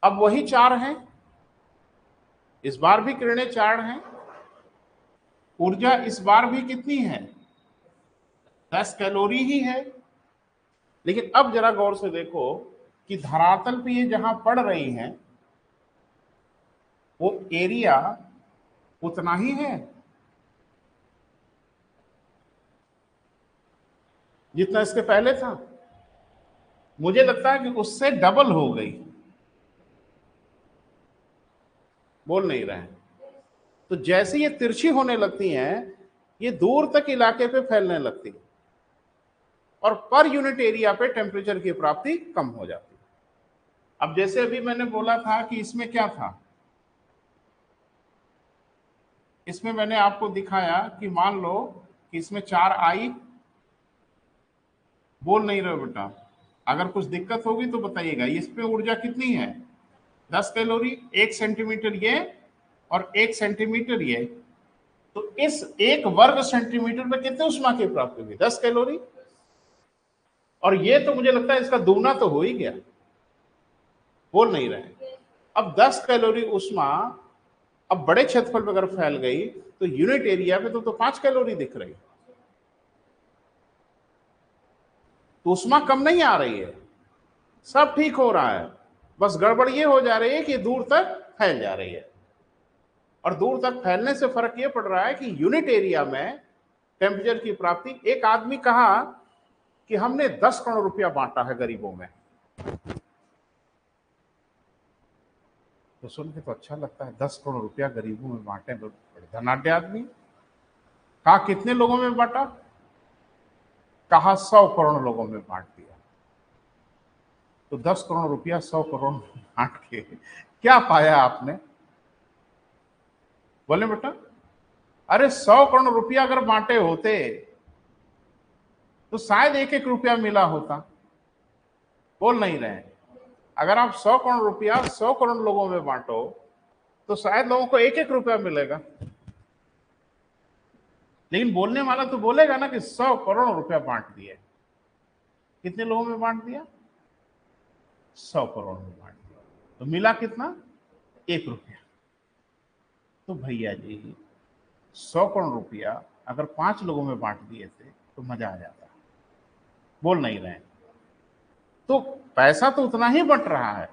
अब वही 4 हैं, इस बार भी किरणें 4 हैं। ऊर्जा इस बार भी कितनी है? 10 कैलोरी ही है। लेकिन अब जरा गौर से देखो कि धरातल पे ये जहां पड़ रही हैं वो एरिया उतना ही है जितना इसके पहले था। मुझे लगता है कि उससे डबल हो गई। बोल नहीं रहे हैं। तो जैसे ये तिरछी होने लगती हैं, ये दूर तक इलाके पे फैलने लगती है और पर यूनिट एरिया पे टेम्परेचर की प्राप्ति कम हो जाती है। अब जैसे अभी मैंने बोला था कि इसमें क्या था, इसमें मैंने आपको दिखाया कि मान लो कि इसमें 4 आई। बोल नहीं रहे बेटा, अगर कुछ दिक्कत होगी तो बताइएगा। इस पे ऊर्जा कितनी है? 10 कैलोरी। 1 सेंटीमीटर ये और 1 सेंटीमीटर ये। तो इस 1 वर्ग सेंटीमीटर में कितने उष्मा की प्राप्ति हुई? 10 कैलोरी। और ये तो मुझे लगता है इसका दूना तो हो ही गया। बोल नहीं रहे। अब 10 कैलोरी उष्मा अब बड़े क्षेत्रफल पर अगर फैल गई तो यूनिट एरिया पे तो 5 कैलोरी दिख रही। तो उष्मा कम नहीं आ रही है, सब ठीक हो रहा है। बस गड़बड़ ये हो जा रही है कि दूर तक फैल जा रही है। और दूर तक फैलने से फर्क ये पड़ रहा है कि यूनिट एरिया में टेम्परेचर की प्राप्ति। एक आदमी कहा कि हमने 10 करोड़ रुपया बांटा है गरीबों में। तो सुन के तो अच्छा लगता है, 10 करोड़ रुपया गरीबों में बांटे, बड़े धनाढ्य आदमी। कहा कितने लोगों में बांटा? कहा 100 करोड़ लोगों में बांट दिया। तो 10 करोड़ रुपया 100 करोड़ बांट के क्या पाया आपने? बोले बेटा, अरे 100 करोड़ रुपया अगर बांटे होते तो शायद 1-1 रुपया मिला होता। बोल नहीं रहे। अगर आप 100 करोड़ रुपया 100 करोड़ लोगों में बांटो तो शायद लोगों को 1-1 रुपया मिलेगा। लेकिन बोलने वाला तो बोलेगा ना कि 100 करोड़ रुपया बांट दिए। कितने लोगों में बांट दिया? 100 करोड़ में बांट दिया। तो मिला कितना? 1 रुपया। तो भैया जी 100 करोड़ रुपया अगर 5 लोगों में बांट दिए थे तो मजा आ जाता। बोल नहीं रहे। तो पैसा तो उतना ही बट रहा है,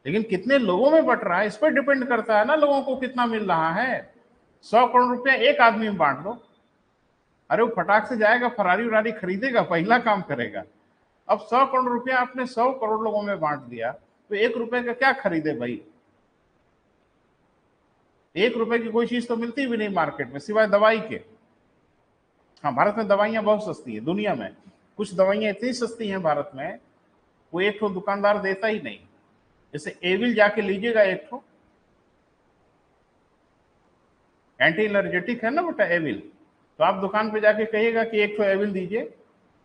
लेकिन कितने लोगों में बट रहा है इस पर डिपेंड करता है ना, लोगों को कितना मिल रहा है। 100 करोड़ रुपया एक आदमी में बांट दो, अरे वो फटाक से जाएगा, फरारी उरारी खरीदेगा, पहला काम करेगा। अब 100 करोड़ रुपया आपने 100 करोड़ लोगों में बांट दिया तो 1 रुपए का क्या खरीदे भाई? 1 रुपए की कोई चीज तो मिलती भी नहीं मार्केट में सिवाय दवाई के। हाँ, भारत में दवाइयां बहुत सस्ती है। दुनिया में कुछ दवाइयां इतनी सस्ती हैं भारत में, वो एक तो दुकानदार देता ही नहीं। जैसे एविल जाके लीजिएगा, एक तो एंटी एलर्जेटिक है ना बेटा एविल, तो आप दुकान पे जाके कहिएगा कि एक तो एविल दीजिए,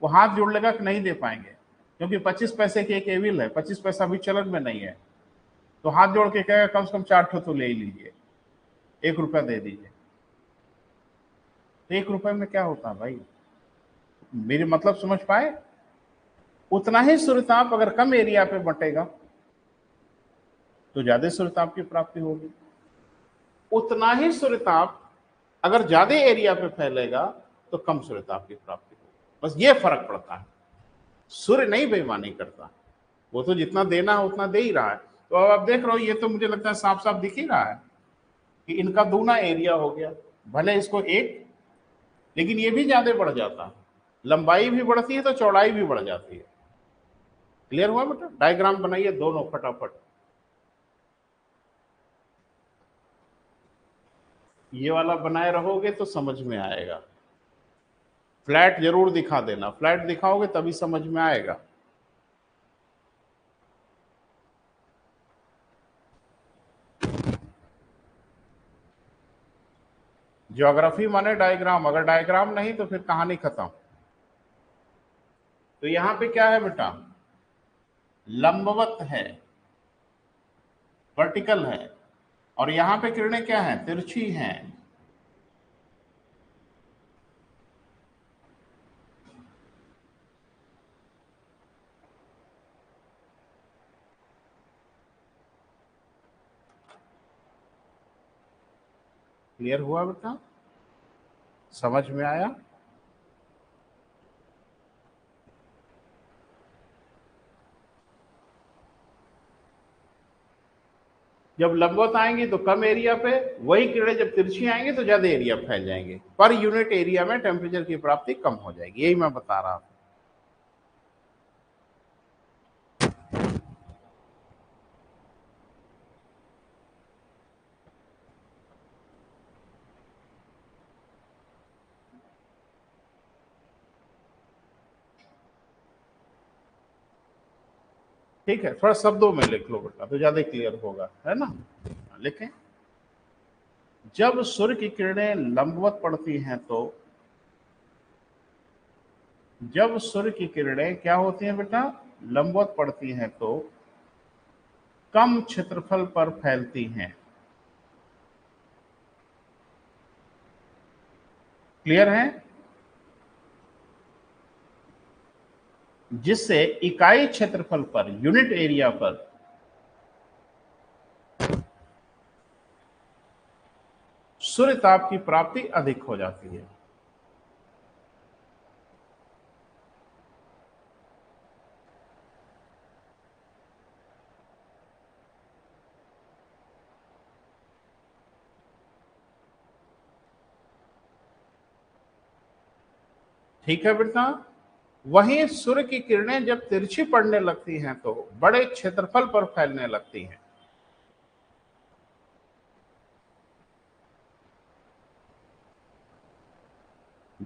वो हाथ जोड़ लेगा कि नहीं दे पाएंगे, क्योंकि 25 पैसे की एक एविल है, 25 पैसा भी चलन में नहीं है। तो हाथ जोड़ के कहेगा कम से कम 4 ठो तो ले ही लीजिए, 1 रुपया दे दीजिए। तो 1 रुपए में क्या होता है भाई? मेरे मतलब समझ पाए? उतना ही सूर्यताप अगर कम एरिया पे बटेगा तो ज्यादा सूर्यताप की प्राप्ति होगी। उतना ही सूर्यताप अगर ज्यादा एरिया पे फैलेगा तो कम सूर्यताप की प्राप्ति होगी। बस ये फर्क पड़ता है। सूर्य नहीं बेईमानी करता, वो तो जितना देना है उतना दे ही रहा है। तो अब आप देख रहे हो, ये तो मुझे लगता है साफ साफ दिख ही रहा है कि इनका दूना एरिया हो गया, भले इसको एक, लेकिन ये भी ज्यादा बढ़ जाता है, लंबाई भी बढ़ती है तो चौड़ाई भी बढ़ जाती है। क्लियर हुआ बेटा? डायग्राम बनाइए दोनों फटाफट। ये वाला बनाए रहोगे तो समझ में आएगा। फ्लैट जरूर दिखा देना, फ्लैट दिखाओगे तभी समझ में आएगा। ज्योग्राफी माने डायग्राम, अगर डायग्राम नहीं तो फिर कहानी खत्म। तो यहां पे क्या है बेटा? लंबवत है, वर्टिकल है, और यहां पे किरणें क्या है? तिरछी हैं। क्लियर हुआ बेटा? समझ में आया? जब लंबवत आएंगी तो कम एरिया पे, वही किरणें जब तिरछी आएंगी तो ज्यादा एरिया फैल जाएंगे, पर यूनिट एरिया में टेम्परेचर की प्राप्ति कम हो जाएगी, यही मैं बता रहा था। ठीक है, थोड़ा शब्दों में लिख लो बेटा तो ज्यादा क्लियर होगा, है ना? लिखें। जब सूर्य की किरणें लंबवत पड़ती हैं तो, जब सूर्य की किरणें क्या होती हैं बेटा? लंबवत पड़ती हैं तो कम क्षेत्रफल पर फैलती हैं। क्लियर है? जिससे इकाई क्षेत्रफल पर, यूनिट एरिया पर सूर्य ताप की प्राप्ति अधिक हो जाती है। ठीक है बेटा? वहीं सूर्य की किरणें जब तिरछी पड़ने लगती हैं तो बड़े क्षेत्रफल पर फैलने लगती हैं।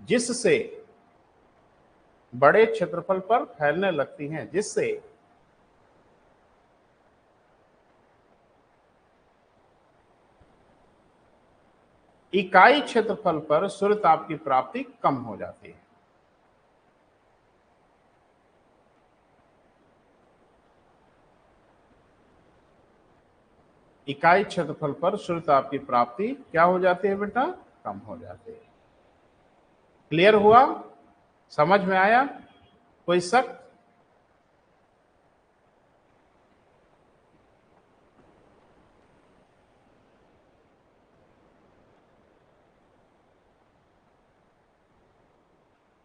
जिससे बड़े क्षेत्रफल पर फैलने लगती हैं, जिससे इकाई क्षेत्रफल पर सूर्य ताप की प्राप्ति कम हो जाती है। इकाई क्षेत्रफल पर सूर्य ताप की प्राप्ति क्या हो जाती है बेटा? कम हो जाती है। क्लियर हुआ? समझ में आया? कोई शक?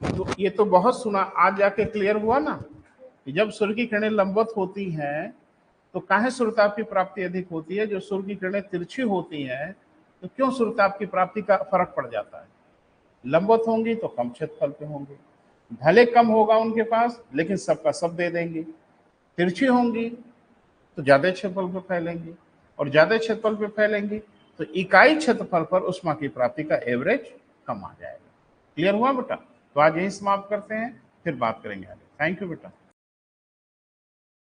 तो ये तो बहुत सुना, आज जाके क्लियर हुआ ना कि जब सूर्य की किरणें लंबवत होती हैं तो काहे सूर्यताप की प्राप्ति अधिक होती है? जो सूर्य की किरणें तिरछी होती हैं तो क्यों सूर्यताप की प्राप्ति का फर्क पड़ जाता है? लंबवत होंगी तो कम क्षेत्रफल पे होंगे, भले कम होगा उनके पास लेकिन सबका सब दे देंगे। तिरछी होंगी तो ज्यादा क्षेत्रफल पे फैलेंगी, और ज्यादा क्षेत्रफल पे फैलेंगी तो इकाई क्षेत्रफल पर उष्मा की प्राप्ति का एवरेज कम आ जाएगा। क्लियर हुआ बेटा? तो आज यही समाप्त करते हैं, फिर बात करेंगे आगे। थैंक यू बेटा।